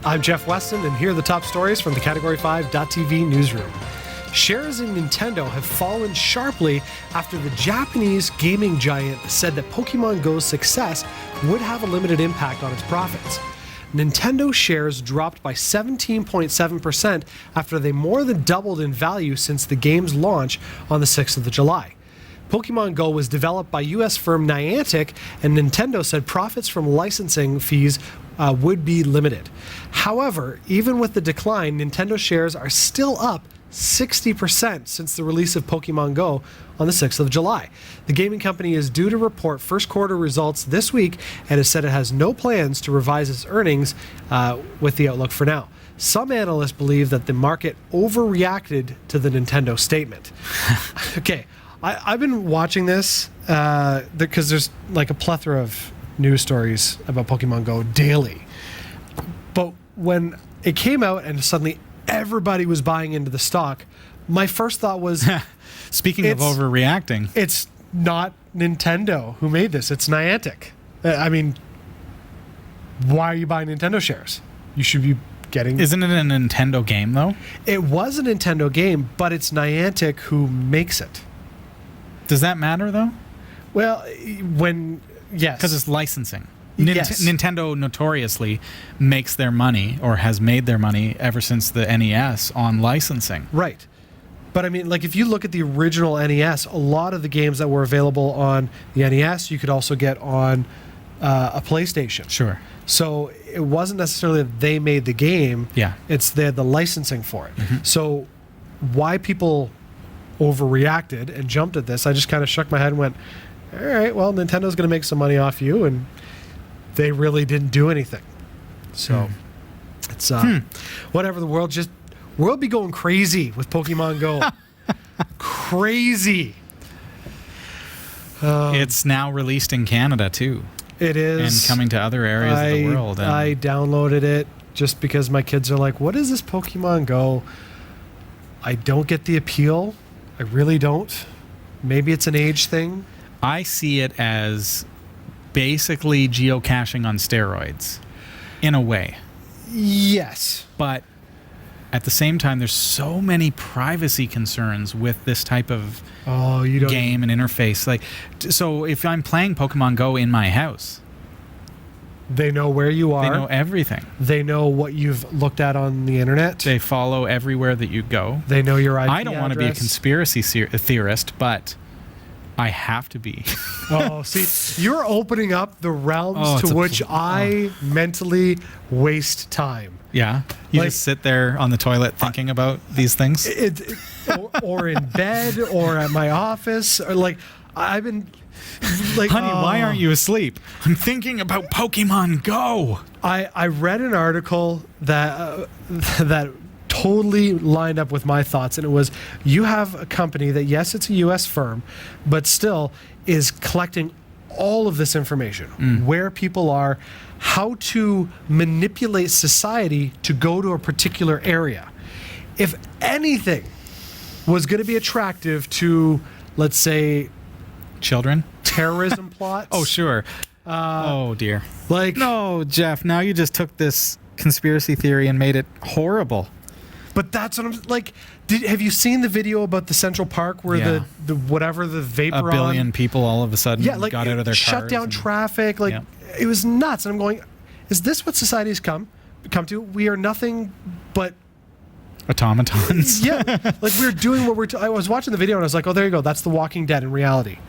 Speaker 2: I'm Jeff Weston, and here are the top stories from the Category 5.tv newsroom. Shares in Nintendo have fallen sharply after the Japanese gaming giant said that Pokemon Go's success would have a limited impact on its profits. Nintendo shares dropped by 17.7% after they more than doubled in value since the game's launch on the 6th of July. Pokemon Go was developed by U.S. firm Niantic, and Nintendo said profits from licensing fees would be limited. However, even with the decline, Nintendo shares are still up 60% since the release of Pokemon Go on the 6th of July. The gaming company is due to report first quarter results this week and has said it has no plans to revise its earnings with the outlook for now. Some analysts believe that the market overreacted to the Nintendo statement. Okay, I've been watching this because there's like a plethora of news stories about Pokemon Go daily. But when it came out and suddenly everybody was buying into the stock, my first thought was,
Speaker 1: Speaking of overreacting,
Speaker 2: it's not Nintendo who made this, it's Niantic. I mean, why are you buying Nintendo shares? You should be getting...
Speaker 1: isn't it a Nintendo game, though?
Speaker 2: It was a Nintendo game, but it's Niantic who makes it.
Speaker 1: Does that matter, though?
Speaker 2: Well, when... Yes.
Speaker 1: Because it's licensing.
Speaker 2: Yes.
Speaker 1: Nintendo notoriously makes their money, or has made their money ever since the NES, on licensing.
Speaker 2: Right. But I mean, like, if you look at the original NES, a lot of the games that were available on the NES, you could also get on a PlayStation.
Speaker 1: Sure.
Speaker 2: So it wasn't necessarily that they made the game.
Speaker 1: Yeah.
Speaker 2: It's the licensing for it. So why people overreacted and jumped at this, I just kind of shook my head and went, all right, well, Nintendo's going to make some money off you, and they really didn't do anything. So it's whatever. The world be going crazy with Pokemon Go. Crazy.
Speaker 1: It's now released in Canada too,
Speaker 2: It is.
Speaker 1: and coming to other areas of the world. And
Speaker 2: I downloaded it just because my kids are like, what is this Pokemon Go? I don't get the appeal. I really don't. Maybe it's an age thing.
Speaker 1: I see it as basically geocaching on steroids, in a way.
Speaker 2: Yes.
Speaker 1: But at the same time, there's so many privacy concerns with this type of game and interface. Like, so if I'm playing Pokemon Go in my house,
Speaker 2: they know where you are.
Speaker 1: They know everything.
Speaker 2: They know what you've looked at on the internet.
Speaker 1: They follow everywhere that you go.
Speaker 2: They know your IP
Speaker 1: I don't want to be a conspiracy theorist, but I have to be.
Speaker 2: Oh, see, you're opening up the realms to which I mentally waste time.
Speaker 1: Yeah? You just sit there on the toilet thinking about these things?
Speaker 2: Or in bed, or at my office, or like, I've been... Like,
Speaker 1: honey, why aren't you asleep? I'm thinking about Pokemon Go.
Speaker 2: I read an article that that totally lined up with my thoughts, and it was, you have a company that, yes, it's a U.S. firm, but still is collecting all of this information, where people are, how to manipulate society to go to a particular area. If anything was going to be attractive to, let's say,
Speaker 1: children,
Speaker 2: terrorism plots.
Speaker 1: Oh, sure. Oh, dear.
Speaker 2: Like,
Speaker 1: no, Jeff, now you just took this conspiracy theory and made it horrible.
Speaker 2: But that's what I'm like. Have you seen the video about the Central Park where the whatever the vapor,
Speaker 1: a billion people all of a sudden got out of their cars,
Speaker 2: shut down traffic? Like, it was nuts. And I'm going, is this what society's come to? We are nothing but
Speaker 1: automatons.
Speaker 2: Yeah, like we're doing what I was watching the video and I was like, oh, there you go. That's The Walking Dead in reality.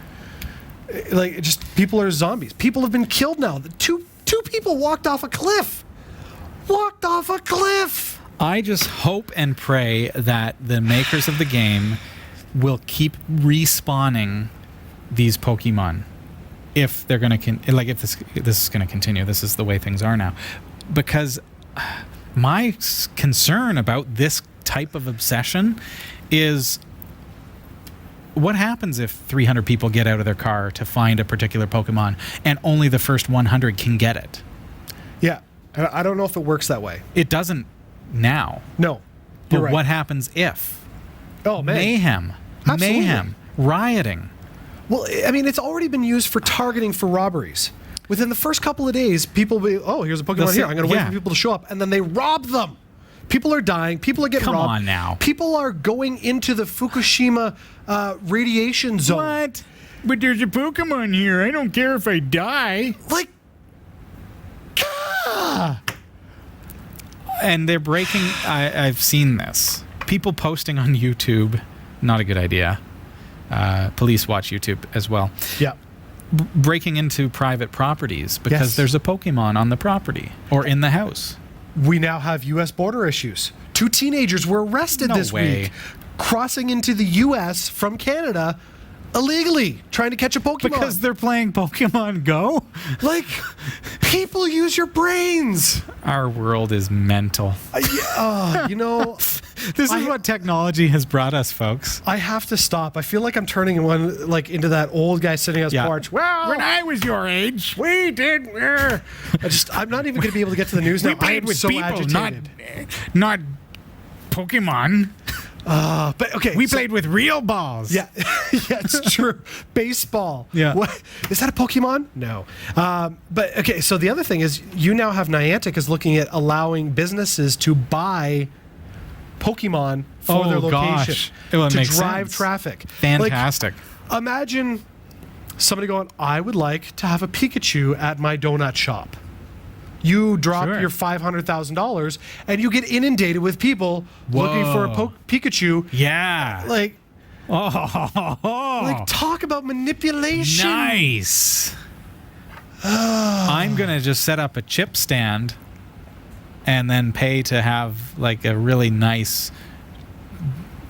Speaker 2: Like, just people are zombies. People have been killed now. Two people walked off a cliff.
Speaker 1: I just hope and pray that the makers of the game will keep respawning these Pokemon if they're going to if this is going to continue. This is the way things are now. Because my concern about this type of obsession is, what happens if 300 people get out of their car to find a particular Pokemon and only the first 100 can get it?
Speaker 2: Yeah. I don't know if it works that way.
Speaker 1: It doesn't now.
Speaker 2: No.
Speaker 1: But right. What happens if?
Speaker 2: Oh, man.
Speaker 1: Mayhem.
Speaker 2: Absolutely.
Speaker 1: Mayhem. Rioting.
Speaker 2: Well, I mean, it's already been used for targeting for robberies. Within the first couple of days, people will be, oh, here's a Pokemon here. I'm going to wait for people to show up. And then they rob them. People are dying. People are getting robbed.
Speaker 1: Come on now.
Speaker 2: People are going into the Fukushima radiation zone.
Speaker 1: What? But there's a Pokemon here. I don't care if I die.
Speaker 2: Like,
Speaker 1: and they're breaking. I've seen this. People posting on YouTube. Not a good idea. Police watch YouTube as well.
Speaker 2: Yeah.
Speaker 1: Breaking into private properties because there's a Pokemon on the property or in the house.
Speaker 2: We now have U.S. border issues. 2 teenagers were arrested this week crossing into the U.S. from Canada illegally, trying to catch a Pokemon.
Speaker 1: Because they're playing Pokemon Go?
Speaker 2: Like, people use your brains.
Speaker 1: Our world is mental.
Speaker 2: You know...
Speaker 1: This is what technology has brought us, folks.
Speaker 2: I have to stop. I feel like I'm turning into that old guy sitting on his porch.
Speaker 1: Well, when I was your age, we did.
Speaker 2: I'm not even going to be able to get to the news now.
Speaker 1: We played with
Speaker 2: so
Speaker 1: people,
Speaker 2: agitated.
Speaker 1: not Pokemon.
Speaker 2: But okay,
Speaker 1: we played with real balls.
Speaker 2: Yeah, yeah, it's true. Baseball.
Speaker 1: Yeah.
Speaker 2: What? Is that a Pokemon? No. But okay, so the other thing is, you now have Niantic is looking at allowing businesses to buy Pokemon for their location
Speaker 1: to
Speaker 2: drive traffic.
Speaker 1: Fantastic.
Speaker 2: Like, imagine somebody going, I would like to have a Pikachu at my donut shop. You drop your $500,000 and you get inundated with people looking for a Pikachu.
Speaker 1: Yeah.
Speaker 2: Like, like, talk about manipulation.
Speaker 1: Nice. I'm going to just set up a chip stand and then pay to have like a really nice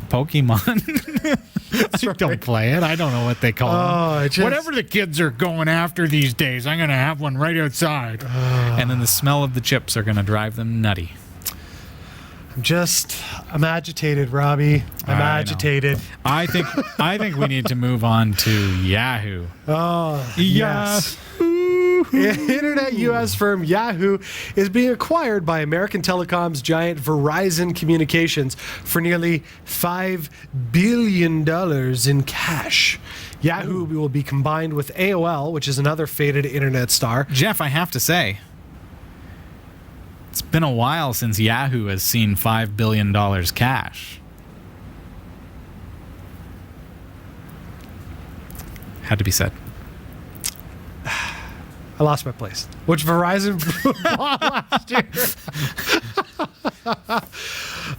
Speaker 1: Pokemon. I don't play it. I don't know what they call them. Whatever the kids are going after these days, I'm going to have one right outside. And then the smell of the chips are going to drive them nutty.
Speaker 2: I'm agitated, Robbie. I'm agitated.
Speaker 1: I think we need to move on to Yahoo.
Speaker 2: Oh, yes.
Speaker 1: Yahoo.
Speaker 2: Internet U.S. firm Yahoo is being acquired by American telecoms giant Verizon Communications for nearly $5 billion in cash. Yahoo will be combined with AOL, which is another faded internet star.
Speaker 1: Jeff, I have to say, it's been a while since Yahoo has seen $5 billion cash. Had to be said.
Speaker 2: I lost my place. Which Verizon bought last year.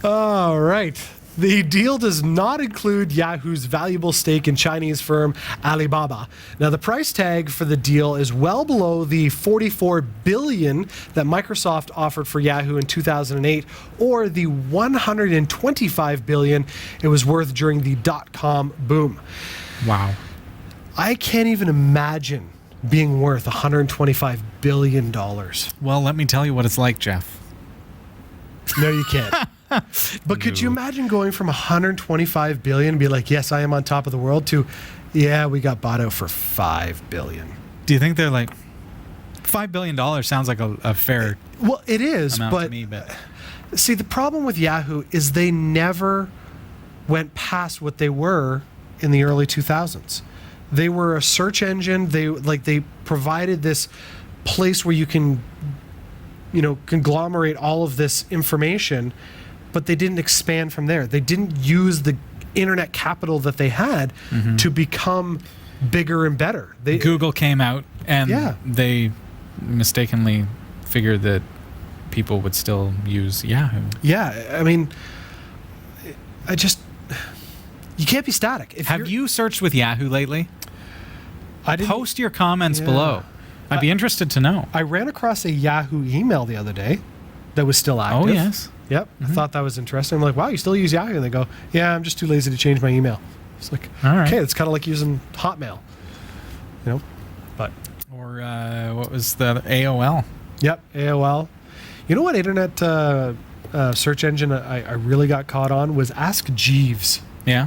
Speaker 2: All right. The deal does not include Yahoo's valuable stake in Chinese firm Alibaba. Now, the price tag for the deal is well below the $44 billion that Microsoft offered for Yahoo in 2008, or the $125 billion it was worth during the dot-com boom.
Speaker 1: Wow.
Speaker 2: I can't even imagine being worth $125 billion.
Speaker 1: Well, let me tell you what it's like, Jeff.
Speaker 2: No, you can't. But could you imagine going from $125 billion and be like, yes, I am on top of the world, to, yeah, we got bought out for $5 billion?
Speaker 1: Do you think they're like, $5 billion sounds like a fair
Speaker 2: Well, it is,
Speaker 1: amount
Speaker 2: but,
Speaker 1: to me, but
Speaker 2: see, the problem with Yahoo is they never went past what they were in the early 2000s. They were a search engine. They provided this place where you can, conglomerate all of this information, but they didn't expand from there. They didn't use the internet capital that they had to become bigger and better.
Speaker 1: Google came out and they mistakenly figured that people would still use Yahoo.
Speaker 2: Yeah, I mean, you can't be static.
Speaker 1: Have you searched with Yahoo lately?
Speaker 2: I didn't.
Speaker 1: Post your comments below. I'd be interested to know.
Speaker 2: I ran across a Yahoo email the other day that was still active.
Speaker 1: Oh, yes.
Speaker 2: Yep. I thought that was interesting. I'm like, wow, you still use Yahoo? And they go, yeah, I'm just too lazy to change my email. It's like,
Speaker 1: all right.
Speaker 2: Okay, it's kind of like using Hotmail. But.
Speaker 1: Or what was the AOL?
Speaker 2: Yep, AOL. You know what internet search engine I really got caught on was Ask Jeeves.
Speaker 1: Yeah.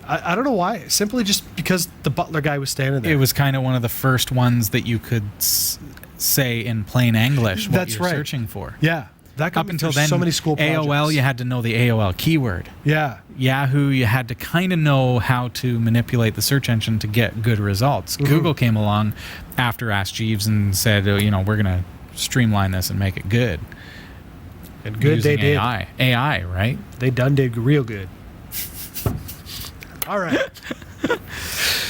Speaker 2: I don't know why. Simply just because the butler guy was standing there.
Speaker 1: It was kind of one of the first ones that you could say in plain English what
Speaker 2: That's
Speaker 1: you're
Speaker 2: right.
Speaker 1: searching for.
Speaker 2: Yeah. That
Speaker 1: Up until then,
Speaker 2: so many school projects.
Speaker 1: AOL, you had to know the AOL keyword.
Speaker 2: Yeah.
Speaker 1: Yahoo, you had to kind of know how to manipulate the search engine to get good results. Google came along after Ask Jeeves and said, we're going to streamline this and make it good.
Speaker 2: And good
Speaker 1: using
Speaker 2: they did.
Speaker 1: AI, right?
Speaker 2: They done did real good. All right.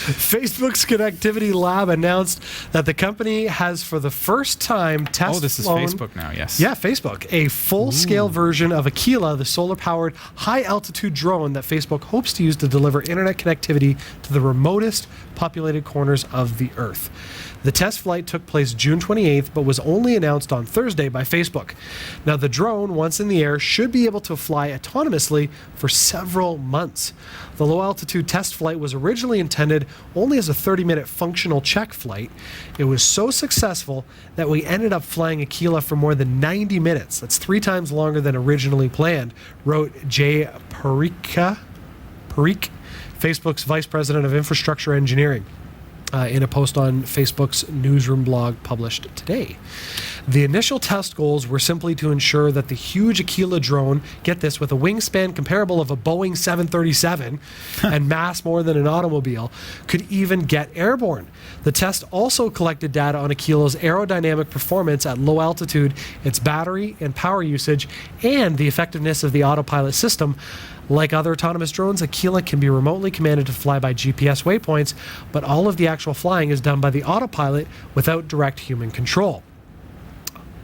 Speaker 2: Facebook's Connectivity Lab announced that the company has, for the first time,
Speaker 1: Oh, this is Facebook now, yes.
Speaker 2: Yeah, Facebook. A full-scale version of Aquila, the solar-powered, high-altitude drone that Facebook hopes to use to deliver internet connectivity to the remotest populated corners of the Earth. The test flight took place June 28th, but was only announced on Thursday by Facebook. Now, the drone, once in the air, should be able to fly autonomously for several months. The low-altitude test flight was originally intended only as a 30-minute functional check flight. It was so successful that we ended up flying Aquila for more than 90 minutes. That's 3 times longer than originally planned, wrote Jay Parikh, Facebook's Vice President of Infrastructure Engineering, in a post on Facebook's newsroom blog published today. The initial test goals were simply to ensure that the huge Aquila drone, get this, with a wingspan comparable of a Boeing 737 and mass more than an automobile, could even get airborne. The test also collected data on Aquila's aerodynamic performance at low altitude, its battery and power usage, and the effectiveness of the autopilot system. Like other autonomous drones, Aquila can be remotely commanded to fly by GPS waypoints, but all of the actual flying is done by the autopilot without direct human control.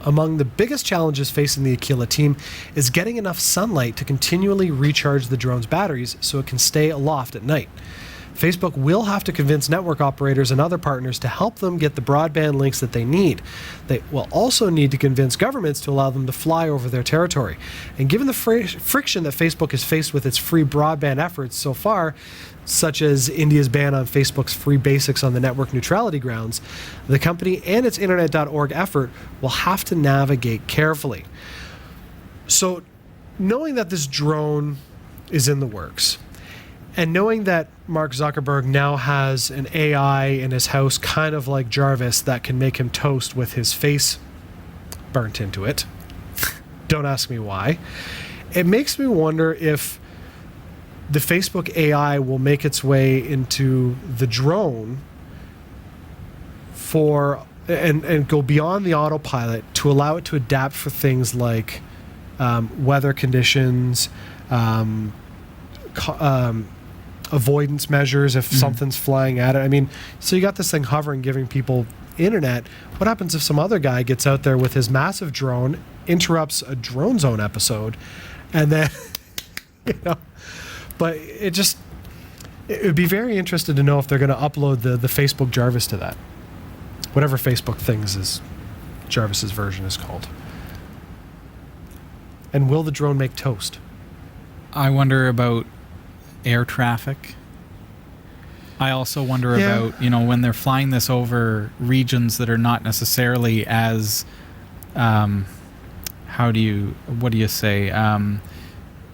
Speaker 2: Among the biggest challenges facing the Aquila team is getting enough sunlight to continually recharge the drone's batteries so it can stay aloft at night. Facebook will have to convince network operators and other partners to help them get the broadband links that they need. They will also need to convince governments to allow them to fly over their territory. And given the friction that Facebook has faced with its free broadband efforts so far, such as India's ban on Facebook's free basics on the network neutrality grounds, the company and its Internet.org effort will have to navigate carefully. So, knowing that this drone is in the works, And knowing that Mark Zuckerberg now has an AI in his house, kind of like Jarvis, that can make him toast with his face burnt into it. Don't ask me why. It makes me wonder if the Facebook AI will make its way into the drone and go beyond the autopilot to allow it to adapt for things like weather conditions, avoidance measures if something's flying at it. I mean, so you got this thing hovering, giving people internet. What happens if some other guy gets out there with his massive drone, interrupts a Drone Zone episode, and then, but it would be very interested to know if they're going to upload the Facebook Jarvis to that. Whatever Facebook things is Jarvis's version is called. And will the drone make toast?
Speaker 1: I wonder about air traffic. I also wonder about, when they're flying this over regions that are not necessarily as, what do you say?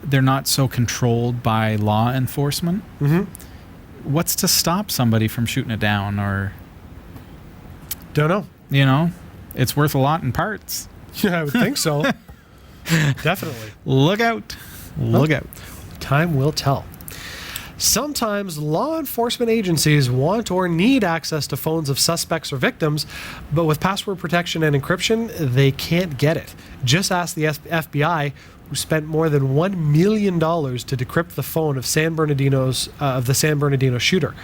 Speaker 1: They're not so controlled by law enforcement. Mm-hmm. What's to stop somebody from shooting it down? Or
Speaker 2: don't know.
Speaker 1: It's worth a lot in parts.
Speaker 2: Yeah, I would think so. Definitely.
Speaker 1: Look out. Look out.
Speaker 2: Time will tell. Sometimes law enforcement agencies want or need access to phones of suspects or victims, but with password protection and encryption, they can't get it. Just ask the FBI, who spent more than $1 million to decrypt the phone of the San Bernardino shooter.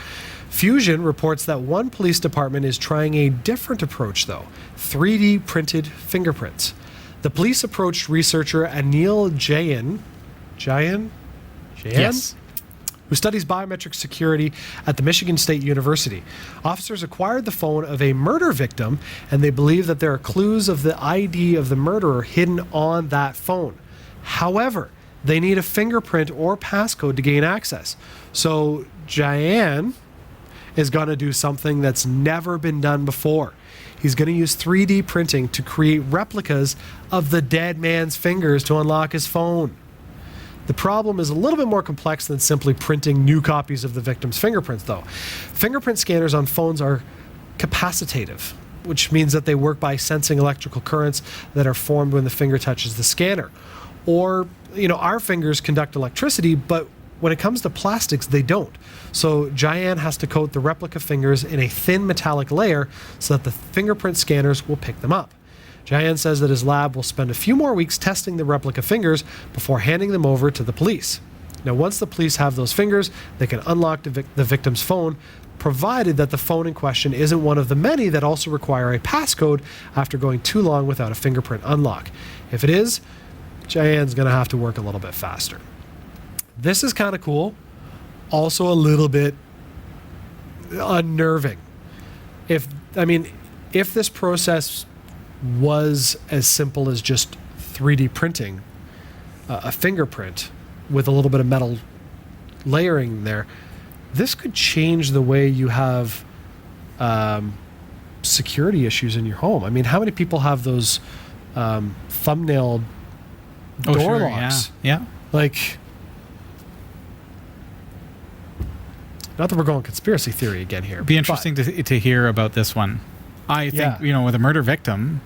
Speaker 2: Fusion reports that one police department is trying a different approach, though: 3D printed fingerprints. The police approached researcher Anil Jain,
Speaker 1: Yes,
Speaker 2: who studies biometric security at the Michigan State University. Officers acquired the phone of a murder victim, and they believe that there are clues of the ID of the murderer hidden on that phone. However, they need a fingerprint or passcode to gain access. So Jayan is going to do something that's never been done before. He's going to use 3D printing to create replicas of the dead man's fingers to unlock his phone. The problem is a little bit more complex than simply printing new copies of the victim's fingerprints, though. Fingerprint scanners on phones are capacitive, which means that they work by sensing electrical currents that are formed when the finger touches the scanner. Or, our fingers conduct electricity, but when it comes to plastics, they don't. So Jayan has to coat the replica fingers in a thin metallic layer so that the fingerprint scanners will pick them up. Jayan says that his lab will spend a few more weeks testing the replica fingers before handing them over to the police. Now, once the police have those fingers, they can unlock the victim's phone, provided that the phone in question isn't one of the many that also require a passcode after going too long without a fingerprint unlock. If it is, Jayan's going to have to work a little bit faster. This is kind of cool, also a little bit unnerving. If this process was as simple as just 3D printing a fingerprint with a little bit of metal layering there, this could change the way you have security issues in your home. I mean, how many people have those thumbnail door locks?
Speaker 1: Yeah.
Speaker 2: Like, not that we're going conspiracy theory again here.
Speaker 1: It'd be interesting to hear about this one. I think, with a murder victim,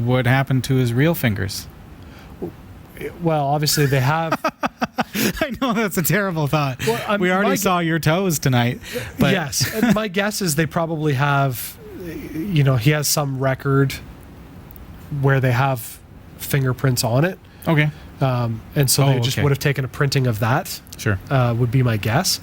Speaker 1: what happened to his real fingers?
Speaker 2: Well, obviously they have.
Speaker 1: I know that's a terrible thought.
Speaker 2: Well,
Speaker 1: we already saw your toes tonight. But
Speaker 2: yes. And my guess is they probably have, he has some record where they have fingerprints on it.
Speaker 1: Okay.
Speaker 2: And so they just would have taken a printing of that.
Speaker 1: Sure.
Speaker 2: Would be my guess.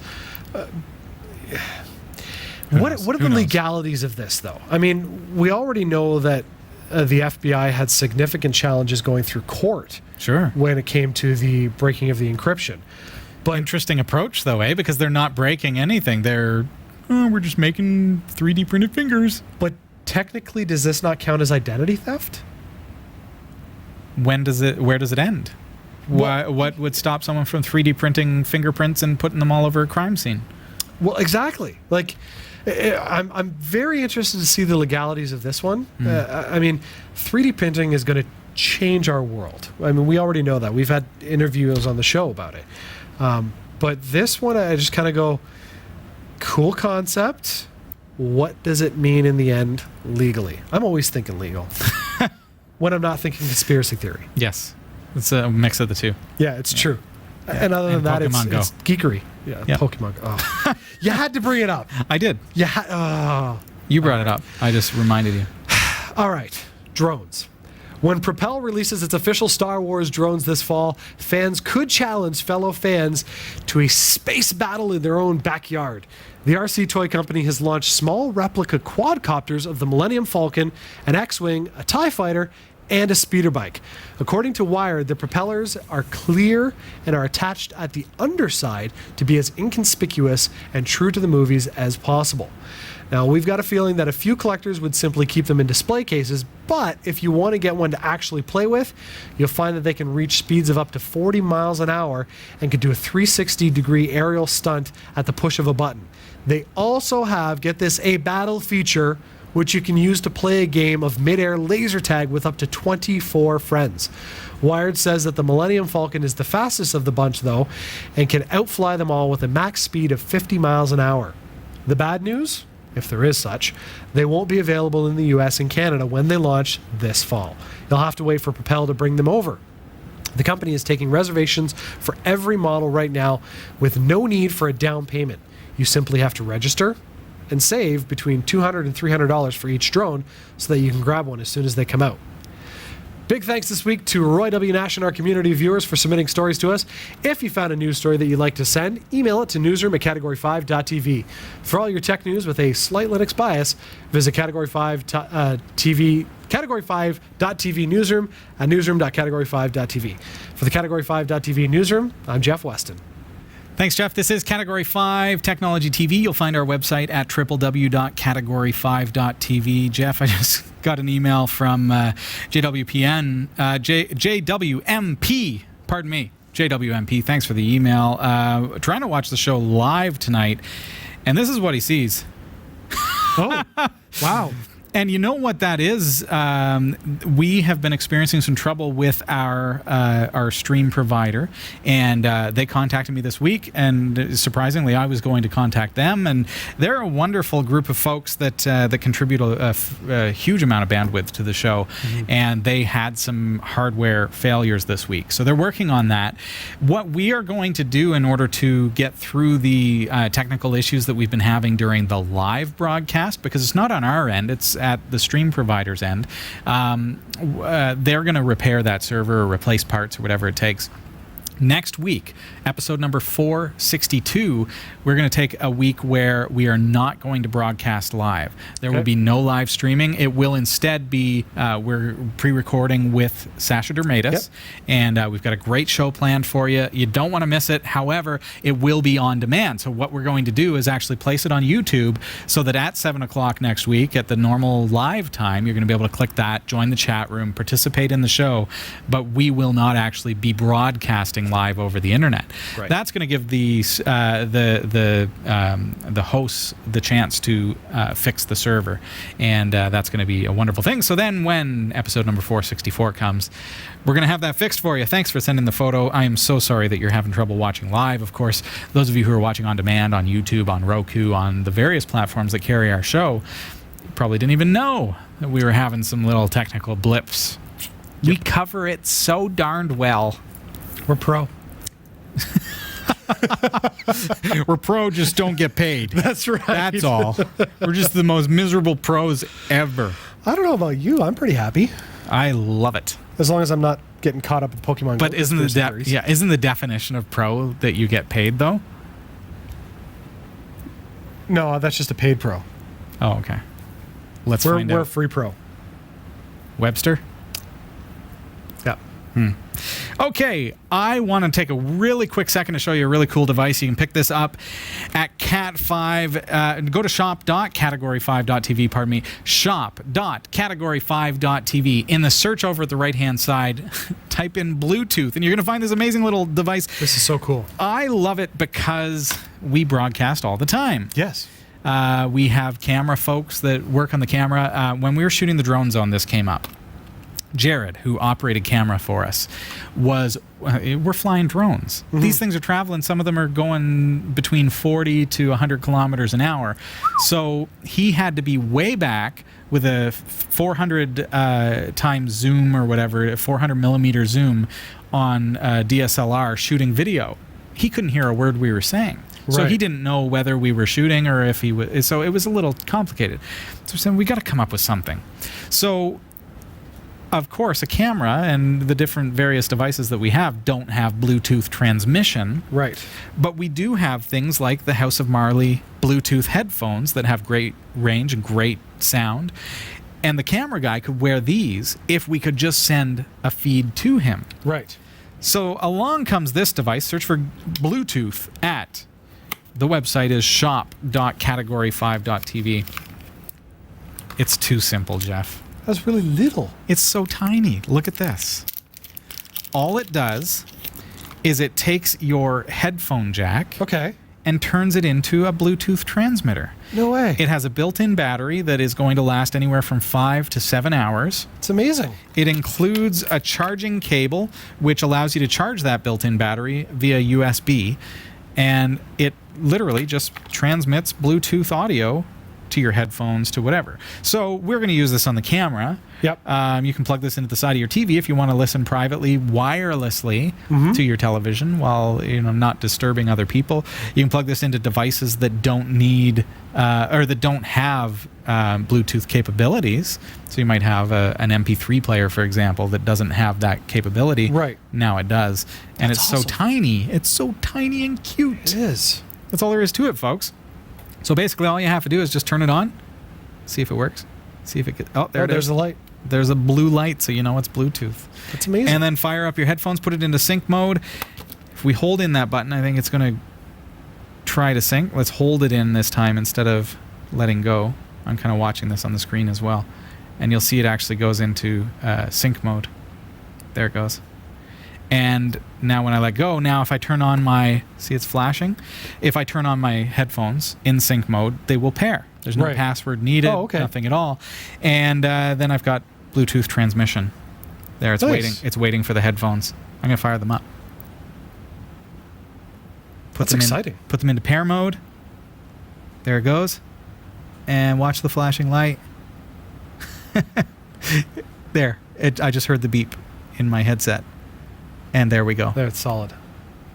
Speaker 2: What are the legalities of this, though? I mean, we already know that the FBI had significant challenges going through court.
Speaker 1: Sure.
Speaker 2: When it came to the breaking of the encryption.
Speaker 1: But interesting approach, though, because they're not breaking anything. We're just making 3D printed fingers.
Speaker 2: But technically, does this not count as identity theft?
Speaker 1: Where does it end? What would stop someone from 3D printing fingerprints and putting them all over a crime scene?
Speaker 2: Well, exactly. Like, I'm very interested to see the legalities of this one. 3D printing is going to change our world. I mean, we already know that. We've had interviews on the show about it. But this one, I just kind of go, cool concept. What does it mean in the end legally? I'm always thinking legal when I'm not thinking conspiracy theory.
Speaker 1: Yes. It's a mix of the two.
Speaker 2: Yeah, it's true. And other than that, it's geekery. Yeah, Pokemon Go. Oh. You had to bring it up.
Speaker 1: I did.
Speaker 2: You
Speaker 1: brought it up. I just reminded you.
Speaker 2: All right. Drones. When Propel releases its official Star Wars drones this fall, fans could challenge fellow fans to a space battle in their own backyard. The RC toy company has launched small replica quadcopters of the Millennium Falcon, an X-Wing, a TIE fighter, and a speeder bike. According to Wired, the propellers are clear and are attached at the underside to be as inconspicuous and true to the movies as possible. Now, we've got a feeling that a few collectors would simply keep them in display cases, but if you want to get one to actually play with, you'll find that they can reach speeds of up to 40 miles an hour and can do a 360-degree aerial stunt at the push of a button. They also have, get this, a battle feature which you can use to play a game of mid-air laser tag with up to 24 friends. Wired says that the Millennium Falcon is the fastest of the bunch, though, and can outfly them all with a max speed of 50 miles an hour. The bad news, if there is such, they won't be available in the US and Canada when they launch this fall. You'll have to wait for Propel to bring them over. The company is taking reservations for every model right now with no need for a down payment. You simply have to register and save between $200 and $300 for each drone so that you can grab one as soon as they come out. Big thanks this week to Roy W. Nash and our community viewers for submitting stories to us. If you found a news story that you'd like to send, email it to newsroom@category5.tv. For all your tech news with a slight Linux bias, visit category5.tv newsroom at newsroom.category5.tv. For the Category5.tv newsroom, I'm Jeff Weston.
Speaker 1: Thanks, Jeff. This is Category 5 Technology TV. You'll find our website at www.category5.tv. Jeff, I just got an email from JWMP. Pardon me, JWMP. Thanks for the email. Trying to watch the show live tonight, and this is what he sees.
Speaker 2: Oh, wow.
Speaker 1: And you know what that is? We have been experiencing some trouble with our stream provider, and they contacted me this week, and surprisingly, I was going to contact them, and they're a wonderful group of folks that contribute a huge amount of bandwidth to the show, and they had some hardware failures this week. So they're working on that. What we are going to do in order to get through the technical issues that we've been having during the live broadcast, because it's not on our end, it's at the stream provider's end, they're going to repair that server or replace parts or whatever it takes. Next week, episode number 462, we're going to take a week where we are not going to broadcast live. There will be no live streaming. It will instead be, we're pre-recording with Sasha Dermatis, and we've got a great show planned for you. You don't want to miss it. However, it will be on demand. So what we're going to do is actually place it on YouTube so that at 7 o'clock next week at the normal live time, you're going to be able to click that, join the chat room, participate in the show, but we will not actually be broadcasting live over the internet. Right. That's going to give the hosts the chance to fix the server, and that's going to be a wonderful thing. So then when episode number 464 comes, we're going to have that fixed for you. Thanks for sending the photo. I am so sorry that you're having trouble watching live. Of course, those of you who are watching on demand on YouTube, on Roku, on the various platforms that carry our show, probably didn't even know that we were having some little technical blips. We cover it so darned well.
Speaker 2: We're pro.
Speaker 1: We're pro, just don't get paid.
Speaker 2: That's right.
Speaker 1: That's all. We're just the most miserable pros ever.
Speaker 2: I don't know about you. I'm pretty happy.
Speaker 1: I love it.
Speaker 2: As long as I'm not getting caught up with Pokemon Go.
Speaker 1: But isn't the definition of pro that you get paid, though?
Speaker 2: No, that's just a paid pro.
Speaker 1: Oh, okay. Let's find out.
Speaker 2: We're free pro.
Speaker 1: Webster?
Speaker 2: Yeah.
Speaker 1: Okay, I want to take a really quick second to show you a really cool device. You can pick this up at Cat5. Go to shop.category5.tv, pardon me, shop.category5.tv. In the search over at the right-hand side, type in Bluetooth, and you're going to find this amazing little device.
Speaker 2: This is so cool.
Speaker 1: I love it because we broadcast all the time.
Speaker 2: Yes.
Speaker 1: We have camera folks that work on the camera. When we were shooting the drone zone, this came up. Jared, who operated camera for us, we're flying drones. These things are traveling. Some of them are going between 40 to 100 kilometers an hour. So he had to be way back with a 400 times zoom or whatever, a 400 millimeter zoom on DSLR shooting video. He couldn't hear a word we were saying. So
Speaker 2: Right.
Speaker 1: he didn't know whether we were shooting or if he was. So it was a little complicated. So we're saying we got to come up with something. So of course, a camera and the different various devices that we have don't have Bluetooth transmission.
Speaker 2: Right.
Speaker 1: But we do have things like the House of Marley Bluetooth headphones that have great range and great sound. And the camera guy could wear these if we could just send a feed to him.
Speaker 2: Right.
Speaker 1: So along comes this device. Search for Bluetooth at, the website is shop.category5.tv. It's too simple, Jeff.
Speaker 2: That's really little.
Speaker 1: It's so tiny. Look at this. All it does is it takes your headphone jack
Speaker 2: Okay.
Speaker 1: and turns it into a Bluetooth transmitter.
Speaker 2: No way.
Speaker 1: It has a built-in battery that is going to last anywhere from 5 to 7 hours.
Speaker 2: It's amazing.
Speaker 1: It includes a charging cable, which allows you to charge that built-in battery via USB. And it literally just transmits Bluetooth audio to your headphones, to whatever. So we're going to use this on the camera.
Speaker 2: Yep.
Speaker 1: You can plug this into the side of your TV if you want to listen privately, wirelessly to your television while not disturbing other people. You can plug this into devices that don't need or that don't have Bluetooth capabilities. So you might have an MP3 player, for example, that doesn't have that capability.
Speaker 2: Right.
Speaker 1: Now it does, and
Speaker 2: That's
Speaker 1: it's
Speaker 2: awesome.
Speaker 1: so tiny. It's so tiny and cute.
Speaker 2: It is.
Speaker 1: That's all there is to it, folks. So basically, all you have to do is just turn it on, see if it works, see if it gets. Oh, there it
Speaker 2: There's
Speaker 1: is.
Speaker 2: the light.
Speaker 1: There's a blue light, so you know it's Bluetooth.
Speaker 2: That's amazing.
Speaker 1: And then fire up your headphones, put it into sync mode. If we hold in that button, I think it's going to try to sync. Let's hold it in this time instead of letting go. I'm kind of watching this on the screen as well. And you'll see it actually goes into sync mode. There it goes. And now when I let go, now if I turn on my, see it's flashing? If I turn on my headphones in sync mode, they will pair. There's no
Speaker 2: Right.
Speaker 1: password needed,
Speaker 2: Oh, okay.
Speaker 1: nothing at all. And then I've got Bluetooth transmission. There, it's
Speaker 2: Nice.
Speaker 1: waiting. It's waiting for the headphones. I'm going to fire them up.
Speaker 2: That's exciting.
Speaker 1: Put them into pair mode. There it goes. And watch the flashing light. There. I just heard the beep in my headset. And there we go.
Speaker 2: There, it's solid.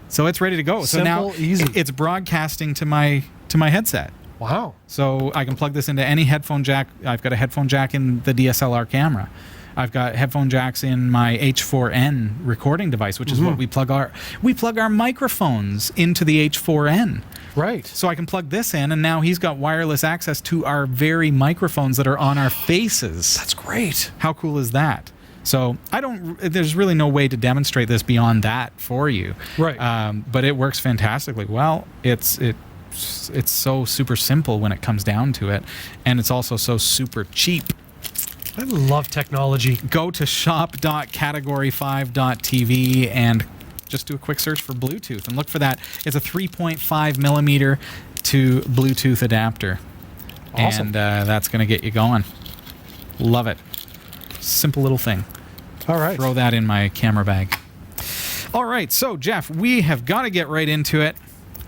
Speaker 1: So it's ready to go. So now
Speaker 2: Simple, easy.
Speaker 1: it's broadcasting to my headset.
Speaker 2: Wow.
Speaker 1: So I can plug this into any headphone jack. I've got a headphone jack in the DSLR camera. I've got headphone jacks in my H4n recording device, which is what we plug our microphones into the H4n.
Speaker 2: Right.
Speaker 1: So I can plug this in, and now he's got wireless access to our very microphones that are on our faces.
Speaker 2: That's great.
Speaker 1: How cool is that? So there's really no way to demonstrate this beyond that for you.
Speaker 2: Right.
Speaker 1: But it works fantastically well. It's so super simple when it comes down to it. And it's also so super cheap.
Speaker 2: I love technology.
Speaker 1: Go to shop.category5.tv and just do a quick search for Bluetooth and look for that. It's a 3.5 millimeter to Bluetooth adapter.
Speaker 2: Awesome.
Speaker 1: And that's going to get you going. Love it. Simple little thing.
Speaker 2: All right.
Speaker 1: Throw that in my camera bag. All right, so Jeff, we have got to get right into it.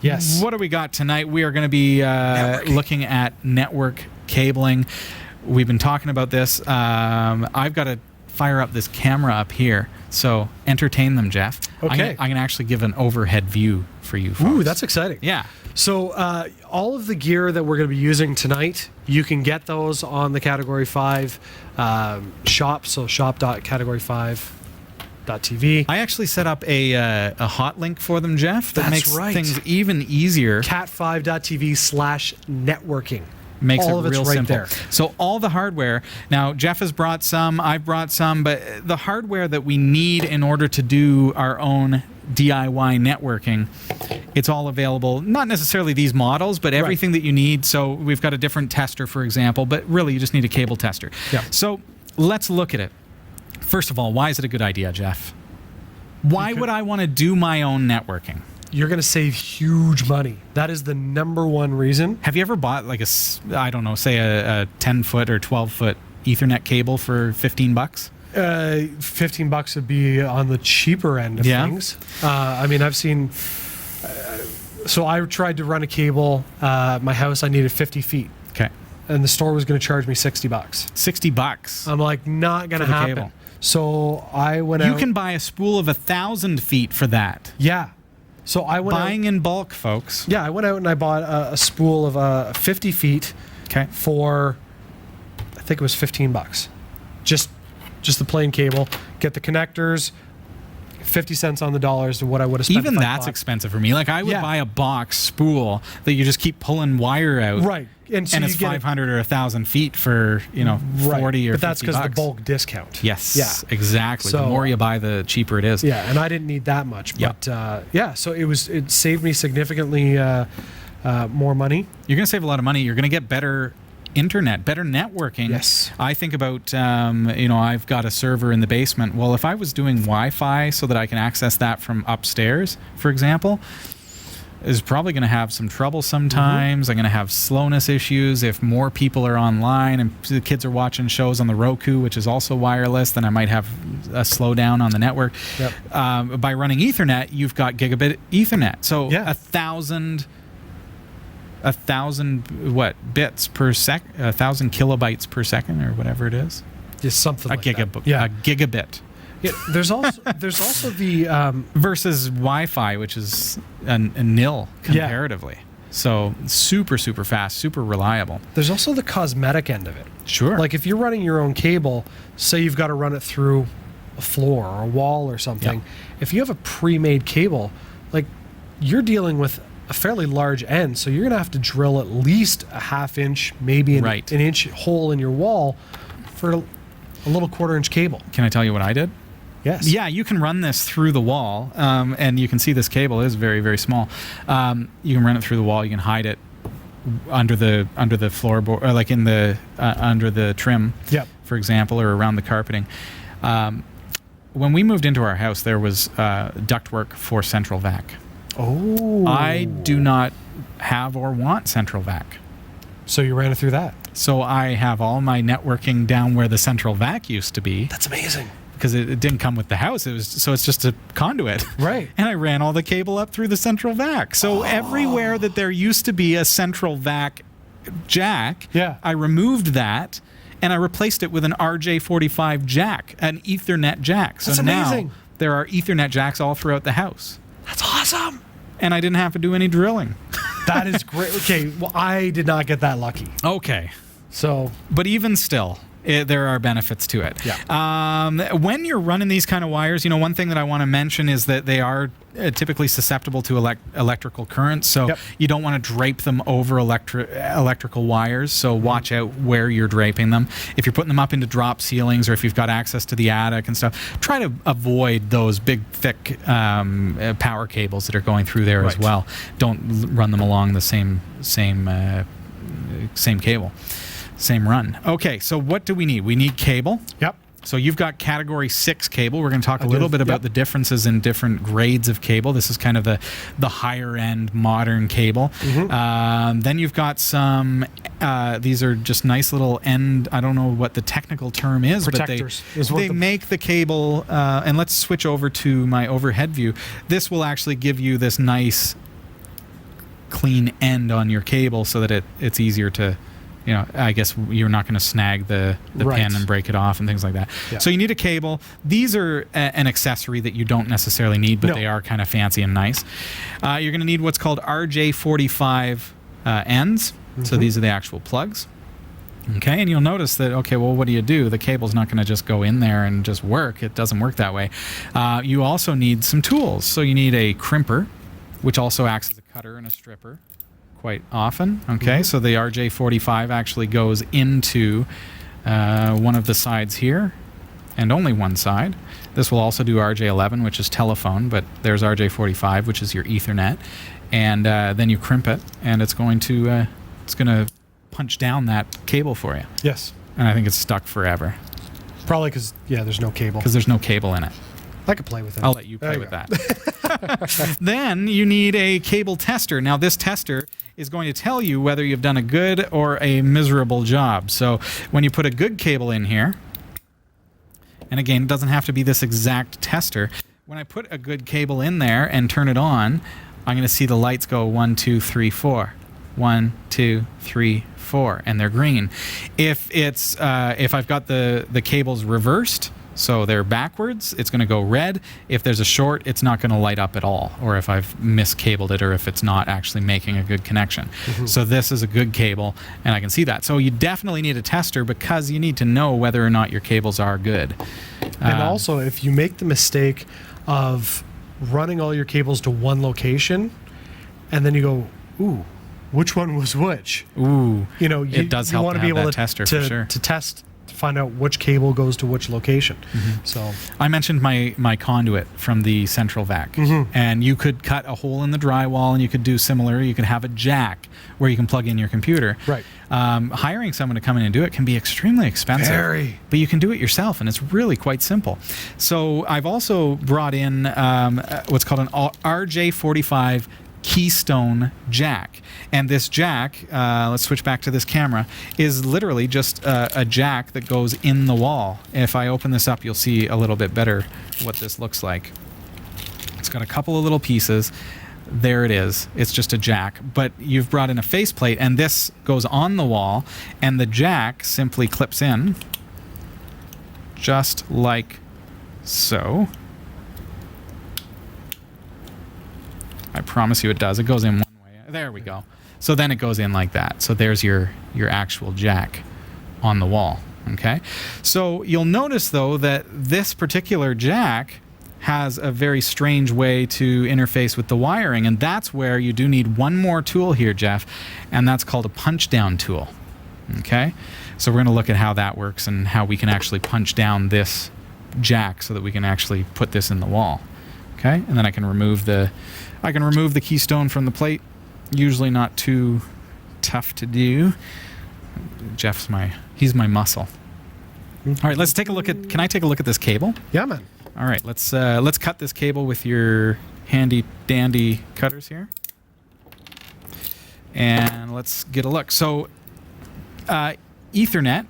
Speaker 2: Yes.
Speaker 1: What do we got tonight? We are going to be looking at network cabling. We've been talking about this. I've got to fire up this camera up here. So entertain them, Jeff.
Speaker 2: Okay.
Speaker 1: I can actually give an overhead view for you folks.
Speaker 2: Ooh, that's exciting.
Speaker 1: Yeah.
Speaker 2: So all of the gear that we're going to be using tonight, you can get those on the Category 5 shop, so shop.category5.tv.
Speaker 1: I actually set up a hot link for them, Jeff, that
Speaker 2: That's
Speaker 1: makes
Speaker 2: right.
Speaker 1: things even easier.
Speaker 2: cat5.tv/networking.
Speaker 1: Makes
Speaker 2: all
Speaker 1: it
Speaker 2: of it's
Speaker 1: real
Speaker 2: right
Speaker 1: simple.
Speaker 2: there.
Speaker 1: So all the hardware, now Jeff has brought some, I've brought some, but the hardware that we need in order to do our own DIY networking, it's all available. Not necessarily these models, but everything that you need. So we've got a different tester, for example, but really you just need a cable tester.
Speaker 2: Yeah.
Speaker 1: So let's look at it. First of all, why is it a good idea, Jeff? Why would I want to do my own networking?
Speaker 2: You're going to save huge money. That is the number one reason.
Speaker 1: Have you ever bought like say a 10-foot or 12-foot Ethernet cable for $15?
Speaker 2: $15 would be on the cheaper end of things. I mean, I've seen. So I tried to run a cable. My house, I needed 50 feet.
Speaker 1: Okay.
Speaker 2: And the store was going to charge me $60.
Speaker 1: $60.
Speaker 2: I'm like, not going to happen.
Speaker 1: Cable.
Speaker 2: So I went out.
Speaker 1: You can buy a spool of 1,000 feet for that.
Speaker 2: Yeah. So I went
Speaker 1: buying in bulk, folks.
Speaker 2: Yeah, I went out and I bought a spool of 50 feet.
Speaker 1: Okay.
Speaker 2: For, I think it was $15. Just the plain cable. Get the connectors. 50 cents on the dollars to what I would have spent.
Speaker 1: Even that's expensive for me. Like I would buy a box spool that you just keep pulling wire out.
Speaker 2: Right. And
Speaker 1: it's 500 or 1,000 feet for, 40 or $50.
Speaker 2: But that's because of the bulk discount.
Speaker 1: Yes.
Speaker 2: Yeah.
Speaker 1: Exactly. So, the more you buy, the cheaper it is.
Speaker 2: Yeah. And I didn't need that much. But so it saved me significantly more money.
Speaker 1: You're going to save a lot of money. You're going to get better internet, better networking.
Speaker 2: Yes.
Speaker 1: I think about, I've got a server in the basement. Well, if I was doing Wi-Fi so that I can access that from upstairs, for example, is probably going to have some trouble sometimes. I'm going to have slowness issues. If more people are online and the kids are watching shows on the Roku, which is also wireless, then I might have a slowdown on the network.
Speaker 2: Yep.
Speaker 1: By running Ethernet, you've got gigabit Ethernet. So 1,000 bits per sec, 1,000 kilobytes per second, or whatever it is.
Speaker 2: Just something like that.
Speaker 1: Yeah, a gigabit.
Speaker 2: Yeah, there's also the
Speaker 1: versus Wi-Fi, which is a nil comparatively. So super fast, super reliable.
Speaker 2: There's also the cosmetic end of it.
Speaker 1: Sure.
Speaker 2: Like if you're running your own cable, say you've got to run it through a floor or a wall or something.
Speaker 1: Yep.
Speaker 2: If you have a pre-made cable, like you're dealing with a fairly large end, so you're going to have to drill at least a half inch, maybe an inch hole in your wall for a little 1/4 inch cable.
Speaker 1: Can I tell you what I did?
Speaker 2: Yes.
Speaker 1: Yeah, you can run this through the wall, and you can see this cable is very, very small. You can run it through the wall. You can hide it under the floorboard, or like in the under the trim, for example, or around the carpeting. When we moved into our house, there was ductwork for central vac.
Speaker 2: Oh.
Speaker 1: I do not have or want central vac.
Speaker 2: So you ran it through that?
Speaker 1: So I have all my networking down where the central vac used to be.
Speaker 2: That's amazing.
Speaker 1: Because it didn't come with the house. It's just a conduit.
Speaker 2: Right.
Speaker 1: And I ran all the cable up through the central vac. So everywhere that there used to be a central vac jack, I removed that and I replaced it with an RJ45 jack, an Ethernet jack. So
Speaker 2: That's amazing.
Speaker 1: Now there are Ethernet jacks all throughout the house.
Speaker 2: That's awesome.
Speaker 1: And I didn't have to do any drilling.
Speaker 2: That is great. Okay, well, I did not get that lucky.
Speaker 1: Okay.
Speaker 2: So,
Speaker 1: but even still, there are benefits to it.
Speaker 2: Yeah.
Speaker 1: When you're running these kind of wires, one thing that I want to mention is that they are typically susceptible to electrical currents. So you don't want to drape them over electrical wires. So watch out where you're draping them. If you're putting them up into drop ceilings, or if you've got access to the attic and stuff, try to avoid those big, thick power cables that are going through there as well. Don't run them along the same cable. Same run. Okay, so what do we need? We need cable.
Speaker 2: Yep.
Speaker 1: So you've got category 6 cable. We're going to talk a little bit about the differences in different grades of cable. This is kind of the higher end modern cable. Then you've got some, these are just nice little end, I don't know what the technical term is,
Speaker 2: protectors,
Speaker 1: but they make the cable, and let's switch over to my overhead view. This will actually give you this nice clean end on your cable so that it's easier to, I guess you're not going to snag the pin and break it off and things like that. Yeah. So you need a cable. These are an accessory that you don't necessarily need, but they are kind of fancy and nice. You're going to need what's called RJ45 ends. So these are the actual plugs. Okay, and you'll notice that, what do? The cable's not going to just go in there and just work. It doesn't work that way. You also need some tools. So you need a crimper, which also acts as a cutter and a stripper quite often. Okay, so the RJ45 actually goes into one of the sides here, and only one side. This will also do RJ11, which is telephone, but there's RJ45, which is your Ethernet, and then you crimp it, and it's going to punch down that cable for you.
Speaker 2: Yes.
Speaker 1: And I think it's stuck forever.
Speaker 2: Probably because there's no cable.
Speaker 1: Because there's no cable in it.
Speaker 2: I could play with it.
Speaker 1: I'll let you play with that. Then you need a cable tester. Now this tester is going to tell you whether you've done a good or a miserable job. So when you put a good cable in here, And again, it doesn't have to be this exact tester. When I put a good cable in there and turn it on, I'm going to see the lights go 1, 2, 3, 4. 1, 2, 3, 4, and they're green. If I've got the cables reversed, so they're backwards, it's going to go red. If there's a short, it's not going to light up at all, or if I've miscabled it, or if it's not actually making a good connection. So this is a good cable, and I can see that. So you definitely need a tester because you need to know whether or not your cables are good.
Speaker 2: And also, if you make the mistake of running all your cables to one location, and then you go, ooh, which one was which?
Speaker 1: Ooh,
Speaker 2: you know,
Speaker 1: it does help
Speaker 2: want
Speaker 1: to
Speaker 2: be
Speaker 1: have
Speaker 2: able
Speaker 1: that tester for sure.
Speaker 2: to test, to find out which cable goes to which location. So
Speaker 1: I mentioned my conduit from the central vac, and you could cut a hole in the drywall, and you could do similar. You could have a jack where you can plug in your computer.
Speaker 2: Right.
Speaker 1: Hiring someone to come in and do it can be extremely expensive.
Speaker 2: Very.
Speaker 1: But you can do it yourself, and it's really quite simple. So I've also brought in what's called an RJ45 Keystone jack, and this jack, let's switch back to this camera, is literally just a jack that goes in the wall. If I open this up, you'll see a little bit better what this looks like. It's got a couple of little pieces. There it is. It's just a jack, but you've brought in a faceplate, and this goes on the wall, and the jack simply clips in just like so. I promise you it does. It goes in one way. There we go. So then it goes in like that. So there's your actual jack on the wall. Okay. So you'll notice, though, that this particular jack has a very strange way to interface with the wiring, and that's where you do need one more tool here, Jeff, and that's called a punch down tool. Okay. So we're going to look at how that works and how we can actually punch down this jack so that we can actually put this in the wall. Okay. And then I can remove the keystone from the plate. Usually not too tough to do. He's my muscle. All right, let's take a look at. Can I take a look at this cable?
Speaker 2: yeah, man.
Speaker 1: All right, let's cut this cable with your handy dandy cutters here, and let's get a look. So, Ethernet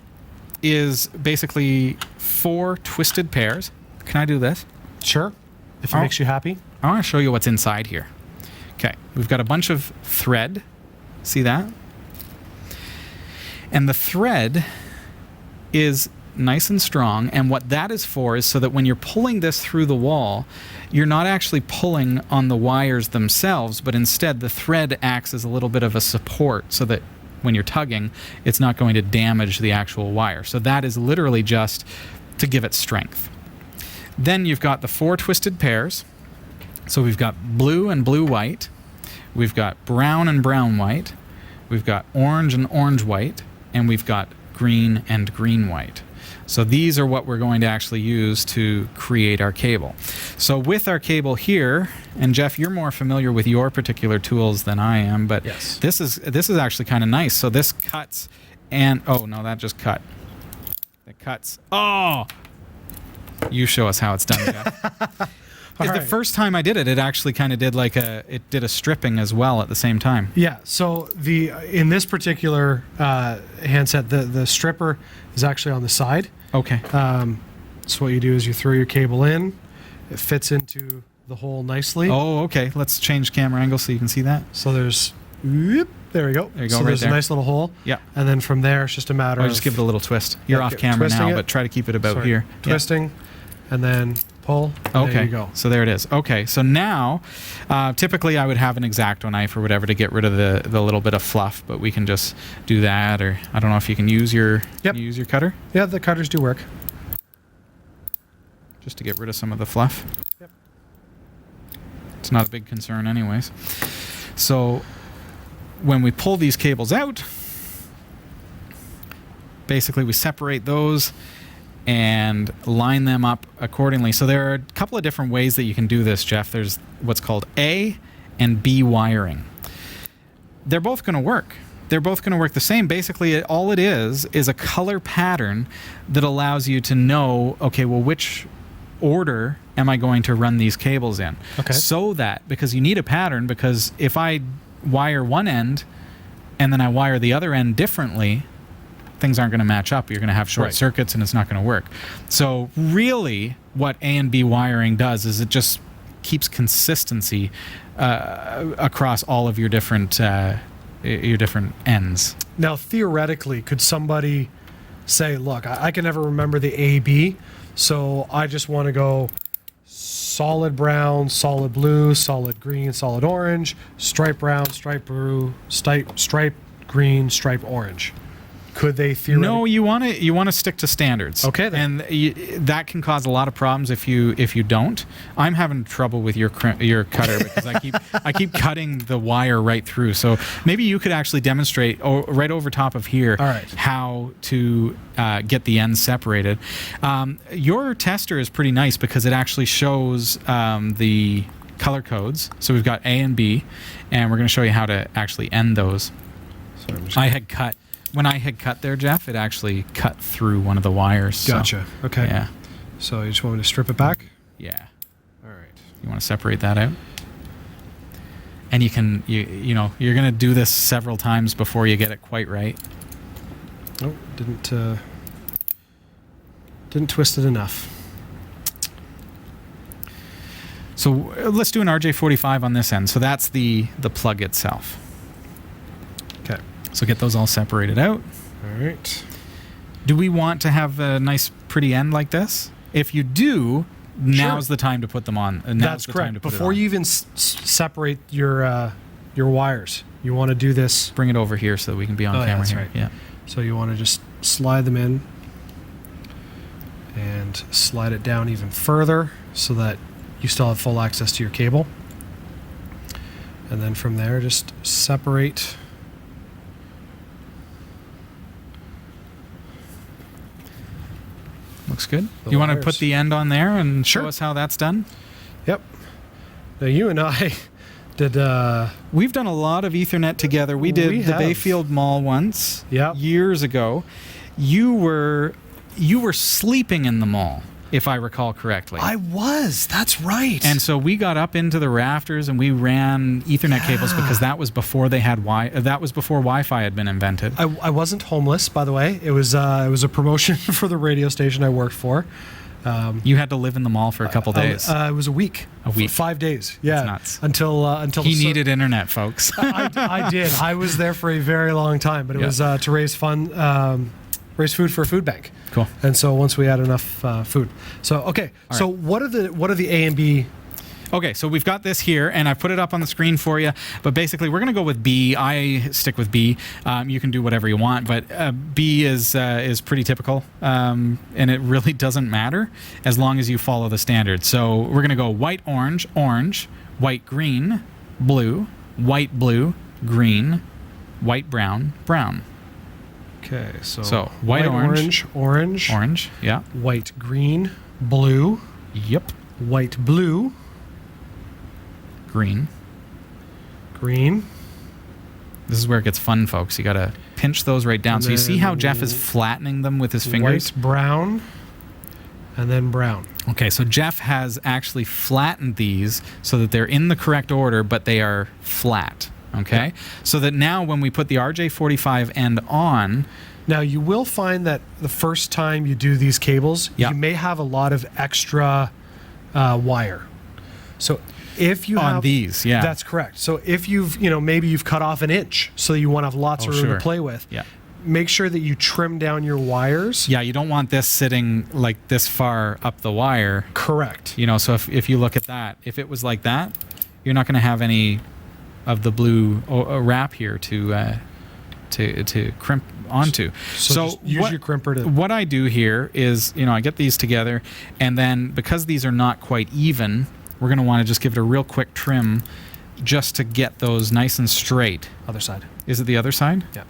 Speaker 1: is basically 4 twisted pairs. Can I do this?
Speaker 2: Sure. If it makes you happy.
Speaker 1: I want to show you what's inside here. Okay, we've got a bunch of thread. See that? And the thread is nice and strong, and what that is for is so that when you're pulling this through the wall, you're not actually pulling on the wires themselves, but instead the thread acts as a little bit of a support so that when you're tugging, it's not going to damage the actual wire. So that is literally just to give it strength. Then you've got the 4 twisted pairs. So we've got blue and blue-white. We've got brown and brown-white. We've got orange and orange-white. And we've got green and green-white. So these are what we're going to actually use to create our cable. So with our cable here, and Jeff, you're more familiar with your particular tools than I am, but
Speaker 2: yes,
Speaker 1: this is actually kind of nice. So this cuts, and oh no, that just cut. It cuts. Oh, you show us how it's done, Jeff. The first time I did it, it actually kind of did it did a stripping as well at the same time.
Speaker 2: Yeah. So in this particular handset, the stripper is actually on the side.
Speaker 1: Okay.
Speaker 2: So what you do is you throw your cable in, it fits into the hole nicely.
Speaker 1: Oh, okay. Let's change camera angle so you can see that.
Speaker 2: So there's, whoop, there we go.
Speaker 1: There you go.
Speaker 2: So
Speaker 1: right
Speaker 2: there's
Speaker 1: there.
Speaker 2: a nice little hole.
Speaker 1: Yeah.
Speaker 2: And then from there, it's just a matter of
Speaker 1: just give it a little twist. You're off camera now, but try to keep it about here.
Speaker 2: Twisting, and then pull. And
Speaker 1: Okay.
Speaker 2: There you go.
Speaker 1: So there it is. Okay. So now, typically I would have an X-Acto knife or whatever to get rid of the little bit of fluff, but we can just do that. Or I don't know if you can use your cutter.
Speaker 2: Yeah, the cutters do work.
Speaker 1: Just to get rid of some of the fluff.
Speaker 2: Yep.
Speaker 1: It's not a big concern anyways. So when we pull these cables out, basically we separate those and line them up accordingly. So there are a couple of different ways that you can do this, Jeff. There's what's called A and B wiring. They're both going to work. They're both going to work the same. Basically, all it is a color pattern that allows you to know, okay, well, which order am I going to run these cables in?
Speaker 2: Okay.
Speaker 1: So that, because you need a pattern, because if I wire one end and then I wire the other end differently, things aren't going to match up. You're going to have short
Speaker 2: Right.
Speaker 1: circuits and it's not going to work. So really what A and B wiring does is it just keeps consistency across all of your different ends.
Speaker 2: Now, theoretically, could somebody say, look, I can never remember the A-B, so I just want to go solid brown, solid blue, solid green, solid orange, stripe brown, stripe blue, stripe green, stripe orange. Could they theoretically?
Speaker 1: No, you want to stick to standards.
Speaker 2: Okay, then.
Speaker 1: And that can cause a lot of problems if you don't. I'm having trouble with your cutter because I keep cutting the wire right through. So maybe you could actually demonstrate right over top of here
Speaker 2: All right.
Speaker 1: how to get the ends separated. Your tester is pretty nice because it actually shows the color codes. So we've got A and B, and we're going to show you how to actually end those.
Speaker 2: Sorry,
Speaker 1: When I had cut there, Jeff, it actually cut through one of the wires. So,
Speaker 2: Gotcha. Okay.
Speaker 1: Yeah.
Speaker 2: So you just want me to strip it back?
Speaker 1: Yeah.
Speaker 2: All right.
Speaker 1: You want to separate that out? And you know, you're going to do this several times before you get it quite right.
Speaker 2: Oh, didn't twist it enough.
Speaker 1: So let's do an RJ45 on this end. So that's the plug itself.
Speaker 2: Okay.
Speaker 1: So get those all separated out.
Speaker 2: All right.
Speaker 1: Do we want to have a nice, pretty end like this? If you do, now's the time to put them on.
Speaker 2: That's correct. Before you even separate your wires, you want to do this.
Speaker 1: bring it over here so that we can be on
Speaker 2: Oh, yeah,
Speaker 1: camera
Speaker 2: that's
Speaker 1: here.
Speaker 2: right.
Speaker 1: Yeah.
Speaker 2: So you want to just slide them in and slide it down even further so that you still have full access to your cable. And then from there, just separate.
Speaker 1: Looks good.
Speaker 2: The
Speaker 1: You want to
Speaker 2: wires.
Speaker 1: put the end on there and show
Speaker 2: Sure.
Speaker 1: us how that's done?
Speaker 2: Yep. Now you and I did.
Speaker 1: We've done a lot of Ethernet together. We did
Speaker 2: We
Speaker 1: the
Speaker 2: have.
Speaker 1: Bayfield Mall once,
Speaker 2: Yep.
Speaker 1: years ago. You were sleeping in the mall, if I recall correctly.
Speaker 2: I was. That's right.
Speaker 1: And so we got up into the rafters and we ran Ethernet cables because that was before they had that was before Wi-Fi had been invented.
Speaker 2: I wasn't homeless, by the way. It was a promotion for the radio station I worked for.
Speaker 1: You had to live in the mall for a couple days.
Speaker 2: It was a week.
Speaker 1: A week.
Speaker 2: 5 days. Yeah.
Speaker 1: nuts.
Speaker 2: Until
Speaker 1: He needed internet, folks.
Speaker 2: I did. I was there for a very long time, but it
Speaker 1: Yeah.
Speaker 2: was to raise raise food for a food bank.
Speaker 1: Cool.
Speaker 2: And so once we had enough food, so okay.
Speaker 1: All
Speaker 2: So
Speaker 1: right.
Speaker 2: what are the A and B?
Speaker 1: Okay, so we've got this here, and I've put it up on the screen for you. But basically, we're going to go with B. I stick with B. You can do whatever you want, but B is pretty typical, and it really doesn't matter as long as you follow the standard. So we're going to go white, orange, orange, white, green, blue, white, blue, green, white, brown, brown.
Speaker 2: Okay,
Speaker 1: So white, orange, orange, yeah,
Speaker 2: white, green, blue,
Speaker 1: yep,
Speaker 2: white, blue,
Speaker 1: green.
Speaker 2: green.
Speaker 1: This is where it gets fun, folks. You got to pinch those right down.
Speaker 2: And
Speaker 1: So you see how
Speaker 2: then
Speaker 1: Jeff is flattening them with his fingers?
Speaker 2: White, brown, and then brown.
Speaker 1: Okay, so Jeff has actually flattened these so that they're in the correct order, but they are flat. Okay?
Speaker 2: Yeah.
Speaker 1: So that now when we put the RJ45 end on,
Speaker 2: Now you will find that the first time you do these cables,
Speaker 1: Yeah.
Speaker 2: you may have a lot of extra wire. So if you
Speaker 1: on
Speaker 2: have
Speaker 1: these, yeah.
Speaker 2: that's correct. So if maybe you've cut off an inch, so you want to have lots of room
Speaker 1: sure.
Speaker 2: to play with.
Speaker 1: Yeah.
Speaker 2: Make sure that you trim down your wires.
Speaker 1: Yeah, you don't want this sitting like this far up the wire.
Speaker 2: Correct.
Speaker 1: You know, so if you look at that, if it was like that, you're not going to have any of the blue wrap here to crimp onto.
Speaker 2: So just use your crimper to.
Speaker 1: What I do here is, I get these together, and then because these are not quite even, we're going to want to just give it a real quick trim just to get those nice and straight.
Speaker 2: Other side.
Speaker 1: Is it the other side?
Speaker 2: Yeah.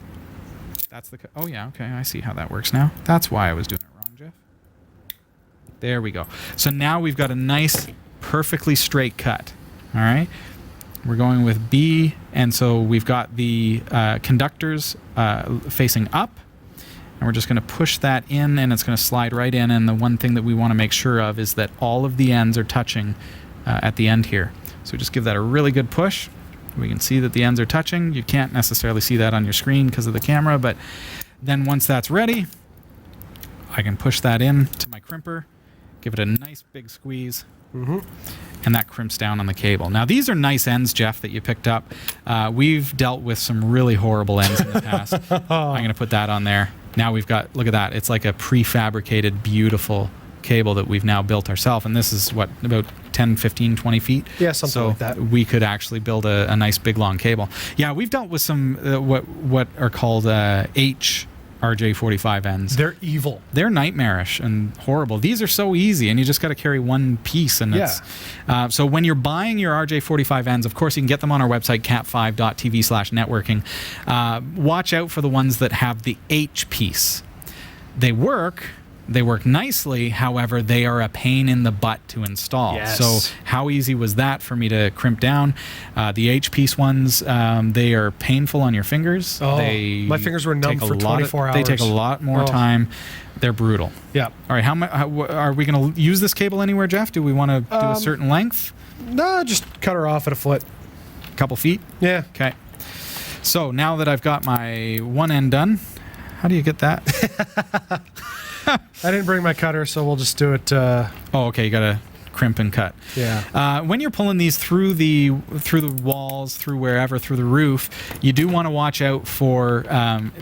Speaker 1: That's the... Oh, yeah, okay. I see how that works now. That's why I was doing it wrong, Jeff. There we go. So now we've got a nice, perfectly straight cut. All right? We're going with B, and so we've got the conductors facing up, and we're just going to push that in, and it's going to slide right in, and the one thing that we want to make sure of is that all of the ends are touching at the end here. So just give that a really good push. We can see that the ends are touching. You can't necessarily see that on your screen because of the camera, but Then once that's ready, I can push that in to my crimper, give it a nice big squeeze, and that crimps down on the cable. Now, these are nice ends, Jeff, that you picked up. We've dealt with some really horrible ends in the past. I'm going to put that on there. Now we've got, look at that. It's like a prefabricated, beautiful cable that we've now built ourselves. And this is, what, about 10, 15, 20 feet?
Speaker 2: Yeah, something like that.
Speaker 1: We could actually build a nice, big, long cable. Yeah, we've dealt with some, what are called RJ45 ends.
Speaker 2: They're evil.
Speaker 1: They're nightmarish and horrible. These are so easy, and you just got to carry one piece. And it's so when you're buying your RJ45 ends, of course, you can get them on our website, cat5.tv/networking. Watch out for the ones that have the H piece. They work nicely. However, they are a pain in the butt to install.
Speaker 2: Yes.
Speaker 1: So how easy was that for me to crimp down? The H-piece ones, they are painful on your fingers.
Speaker 2: Oh, my fingers were numb for 24 hours.
Speaker 1: They take a lot more time. They're brutal.
Speaker 2: Yeah.
Speaker 1: All right. How are we going to use this cable anywhere, Jeff? Do we want to do a certain length?
Speaker 2: No, just cut her off at a foot.
Speaker 1: A couple feet?
Speaker 2: Yeah.
Speaker 1: Okay. So now that I've got my one end done, how do you get that?
Speaker 2: I didn't bring my cutter, so we'll just do it.
Speaker 1: Oh, okay. You got to crimp and cut.
Speaker 2: Yeah.
Speaker 1: When you're pulling these through the walls, through wherever, through the roof, you do want to watch out for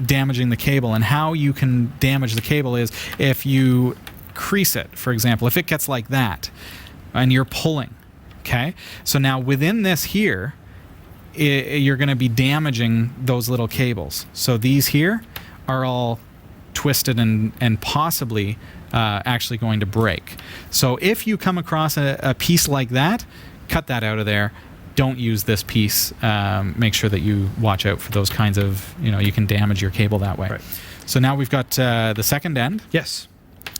Speaker 1: damaging the cable. And how you can damage the cable is if you crease it, for example. If it gets like that, and you're pulling, okay? So now within this here, you're going to be damaging those little cables. So these here are all twisted and possibly actually going to break. So if you come across a piece like that, cut that out of there. Don't use this piece. Make sure that you watch out for those kinds of, you can damage your cable that way.
Speaker 2: Right.
Speaker 1: So now we've got the second end.
Speaker 2: Yes.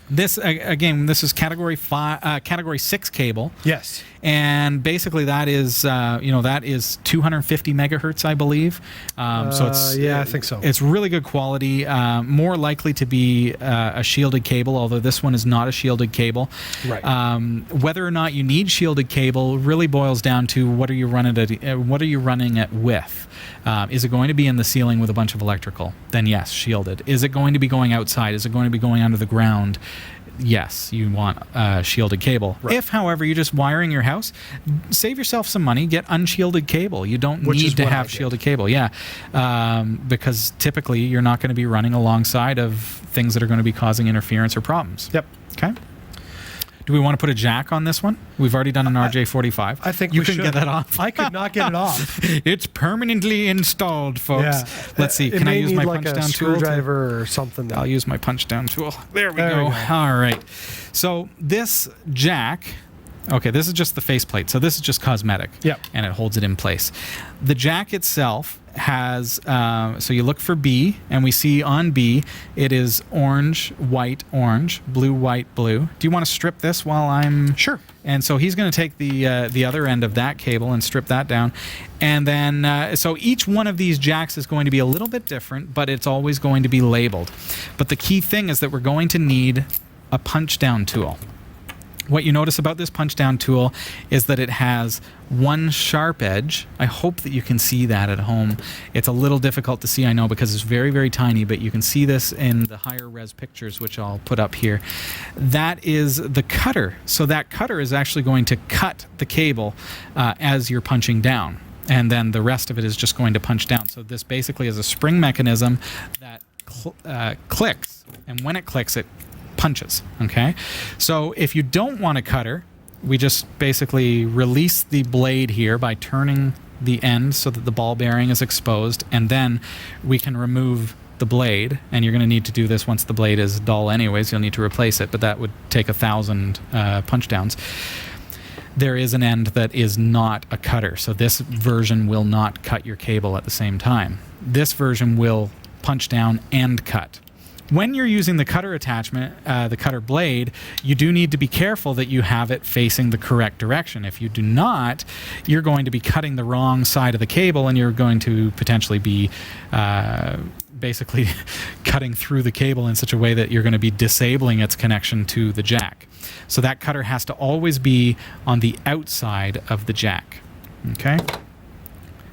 Speaker 1: This again, this is category 6 cable.
Speaker 2: Yes.
Speaker 1: And basically that is 250 megahertz, I believe. So it's
Speaker 2: I think so.
Speaker 1: It's really good quality. More likely to be a shielded cable, although this one is not a shielded cable.
Speaker 2: Right.
Speaker 1: Whether or not you need shielded cable really boils down to what are you running at with. Is it going to be in the ceiling with a bunch of electrical? Then yes, shielded. Is it going to be going outside? Is it going to be going under the ground? Yes, you want shielded cable. Right. If, however, you're just wiring your house, save yourself some money, get unshielded cable. You don't need to have shielded cable. Yeah, because typically you're not going to be running alongside of things that are going to be causing interference or problems.
Speaker 2: Yep.
Speaker 1: Okay. Do we want to put a jack on this one? We've already done an RJ45.
Speaker 2: I think
Speaker 1: you
Speaker 2: we
Speaker 1: can
Speaker 2: should
Speaker 1: get that off.
Speaker 2: I could not get it off.
Speaker 1: It's permanently installed, folks.
Speaker 2: Yeah.
Speaker 1: Let's see. Can I use my punch down tool?
Speaker 2: Screwdriver or something.
Speaker 1: I'll use my punch down tool. There we go. All right. So this jack. Okay, this is just the faceplate. So this is just cosmetic.
Speaker 2: Yep.
Speaker 1: And it holds it in place. The jack itself has, so you look for B, and we see on B, it is orange, white, orange, blue, white, blue. Do you want to strip this while I'm...
Speaker 2: Sure.
Speaker 1: And so he's going to take the other end of that cable and strip that down. And then, so each one of these jacks is going to be a little bit different, but it's always going to be labeled. But the key thing is that we're going to need a punch down tool. What you notice about this punch down tool is that it has one sharp edge. I hope that you can see that at home. It's a little difficult to see, I know, because it's very, very tiny, but you can see this in the higher res pictures, which I'll put up here. That is the cutter. So that cutter is actually going to cut the cable as you're punching down. And then the rest of it is just going to punch down. So this basically is a spring mechanism that clicks. And when it clicks, it punches. Okay, so if you don't want a cutter, we just basically release the blade here by turning the end so that the ball bearing is exposed, and then we can remove the blade. And you're going to need to do this once the blade is dull anyways. You'll need to replace it, but that would take 1,000 punch downs. There is an end that is not a cutter, so this version will not cut your cable at the same time. This version will punch down and cut. When you're using the cutter attachment, the cutter blade, you do need to be careful that you have it facing the correct direction. If you do not, you're going to be cutting the wrong side of the cable, and you're going to potentially be basically cutting through the cable in such a way that you're going to be disabling its connection to the jack. So that cutter has to always be on the outside of the jack. Okay?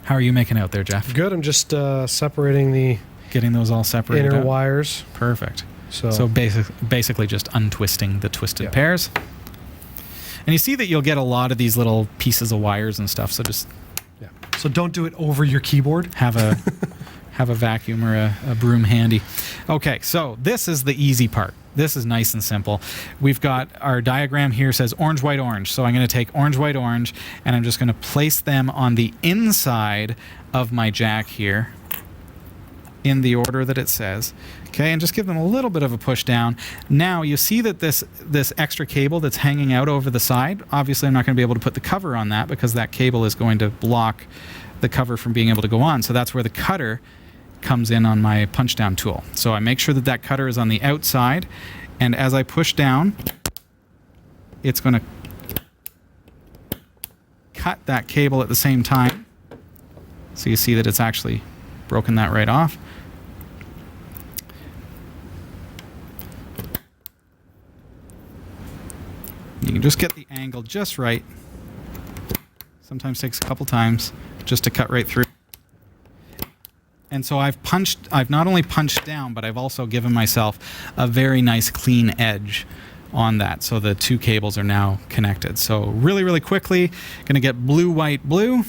Speaker 1: How are you making out there, Jeff?
Speaker 2: Good. I'm just separating the
Speaker 1: Getting those all separated
Speaker 2: inner
Speaker 1: out.
Speaker 2: wires.
Speaker 1: Perfect.
Speaker 2: So
Speaker 1: basically just untwisting the twisted pairs. And you see that you'll get a lot of these little pieces of wires and stuff. So just
Speaker 2: So don't do it over your keyboard.
Speaker 1: have a vacuum or a broom handy. Okay, so this is the easy part. This is nice and simple. We've got our diagram here says orange, white, orange. So I'm going to take orange, white, orange, and I'm just going to place them on the inside of my jack here in the order that it says. Okay, and just give them a little bit of a push down. Now you see that this extra cable that's hanging out over the side, obviously I'm not going to be able to put the cover on that because that cable is going to block the cover from being able to go on. So that's where the cutter comes in on my punch down tool. So I make sure that that cutter is on the outside, and as I push down, it's going to cut that cable at the same time. So you see that it's actually broken that right off. You can just get the angle just right. Sometimes takes a couple times just to cut right through. And so I've not only punched down, but I've also given myself a very nice clean edge on that. So the two cables are now connected. So really, really quickly, going to get blue, white, blue.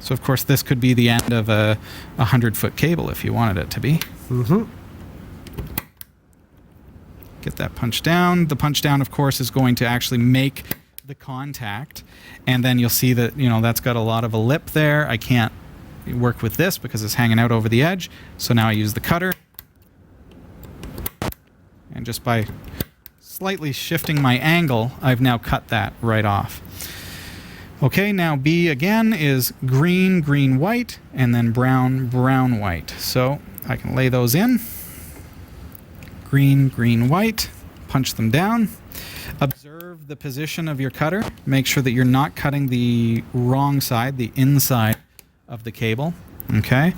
Speaker 1: So of course this could be the end of a 100-foot cable if you wanted it to be.
Speaker 2: Mm-hmm.
Speaker 1: Get that punch down. The punch down, of course, is going to actually make the contact, and then you'll see that that's got a lot of a lip there. I can't work with this because it's hanging out over the edge, so now I use the cutter, and just by slightly shifting my angle, I've now cut that right off. Okay, now B again is green, green, white, and then brown, brown, white. So I can lay those in. Green, green, white, punch them down. Observe the position of your cutter. Make sure that you're not cutting the wrong side, the inside of the cable. Okay.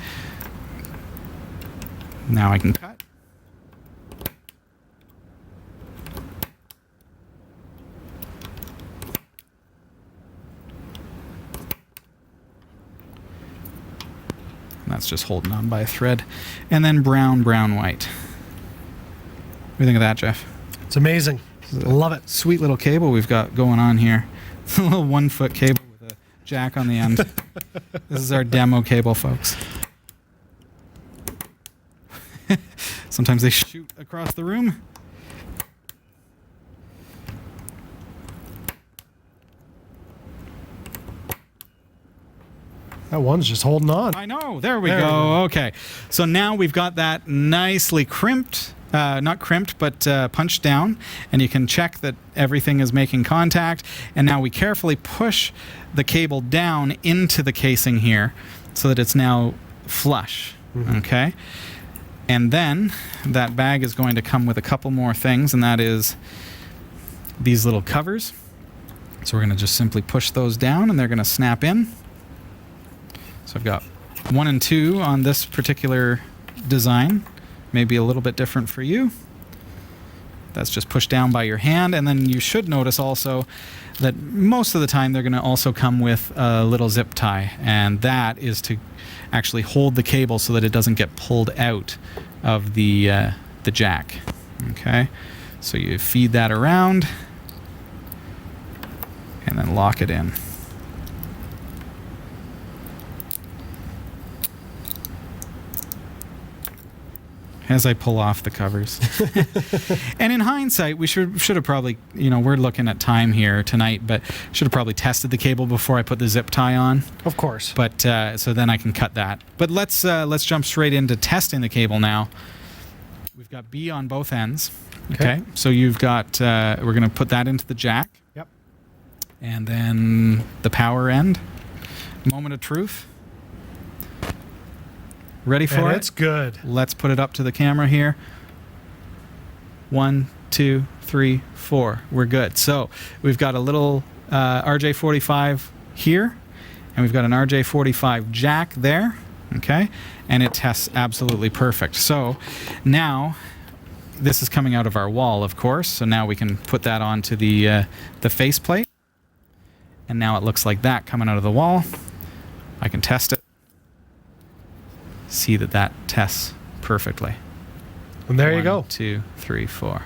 Speaker 1: Now I can cut. And that's just holding on by a thread. And then brown, brown, white. What do you think of that, Jeff?
Speaker 2: It's amazing. Love it.
Speaker 1: Sweet little cable we've got going on here. A little 1-foot cable with a jack on the end. This is our demo cable, folks. Sometimes they shoot across the room.
Speaker 2: That one's just holding on.
Speaker 1: I know. There we go. Okay. So now we've got that nicely crimped. Not crimped, but punched down, and you can check that everything is making contact. And now we carefully push the cable down into the casing here so that it's now flush. Mm-hmm. Okay? And then that bag is going to come with a couple more things, and that is these little covers. So we're going to just simply push those down, and they're going to snap in. So I've got 1 and 2 on this particular design. Maybe a little bit different for you. That's just pushed down by your hand. And then you should notice also that most of the time they're going to also come with a little zip tie. And that is to actually hold the cable so that it doesn't get pulled out of the jack. Okay? So you feed that around and then lock it in. As I pull off the covers. And in hindsight, we should have probably, we're looking at time here tonight, but should have probably tested the cable before I put the zip tie on.
Speaker 2: Of course.
Speaker 1: But so then I can cut that. But let's jump straight into testing the cable now. We've got B on both ends. Okay. So you've got, we're going to put that into the jack.
Speaker 2: Yep.
Speaker 1: And then the power end. Moment of truth. Ready for it?
Speaker 2: It's good.
Speaker 1: Let's put it up to the camera here. 1, 2, 3, 4. We're good. So we've got a little RJ45 here, and we've got an RJ45 jack there. Okay, and it tests absolutely perfect. So now this is coming out of our wall, of course. So now we can put that onto the faceplate, and now it looks like that coming out of the wall. I can test it. guarantee that tests perfectly.
Speaker 2: And there you go.
Speaker 1: 1, 2, 3, 4.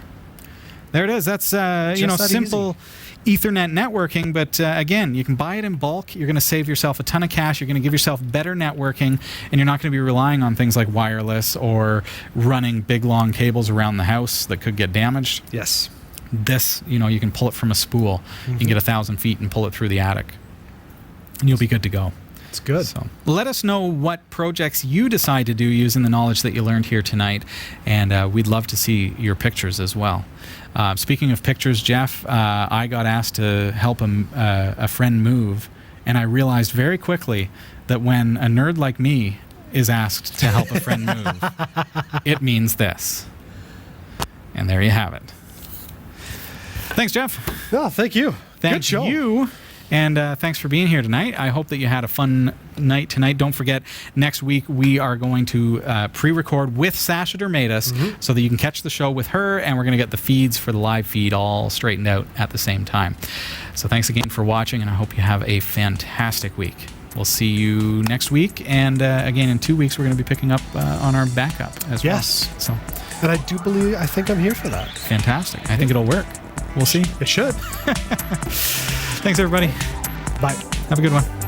Speaker 1: There it is. That's
Speaker 2: that
Speaker 1: simple Ethernet networking. But again, you can buy it in bulk. You're going to save yourself a ton of cash. You're going to give yourself better networking, and you're not going to be relying on things like wireless or running big long cables around the house that could get damaged.
Speaker 2: Yes.
Speaker 1: This, you can pull it from a spool. You can get 1,000 feet and pull it through the attic, and you'll be good to go.
Speaker 2: It's good.
Speaker 1: So let us know what projects you decide to do using the knowledge that you learned here tonight, and we'd love to see your pictures as well. Speaking of pictures, Jeff, I got asked to help a friend move, and I realized very quickly that when a nerd like me is asked to help a friend move, it means this. And there you have it. Thanks, Jeff.
Speaker 2: No, thank you.
Speaker 1: Thank
Speaker 2: Good show.
Speaker 1: you. And thanks for being here tonight. I hope that you had a fun night tonight. Don't forget, next week we are going to pre-record with Sasha Dermatis so that you can catch the show with her, and we're going to get the feeds for the live feed all straightened out at the same time. So thanks again for watching, and I hope you have a fantastic week. We'll see you next week, and again, in 2 weeks, we're going to be picking up on our backup as well.
Speaker 2: Yes.
Speaker 1: So,
Speaker 2: and I think I'm here for that.
Speaker 1: Fantastic. I think it'll work. We'll see.
Speaker 2: It should.
Speaker 1: Thanks, everybody.
Speaker 2: Bye.
Speaker 1: Have a good one.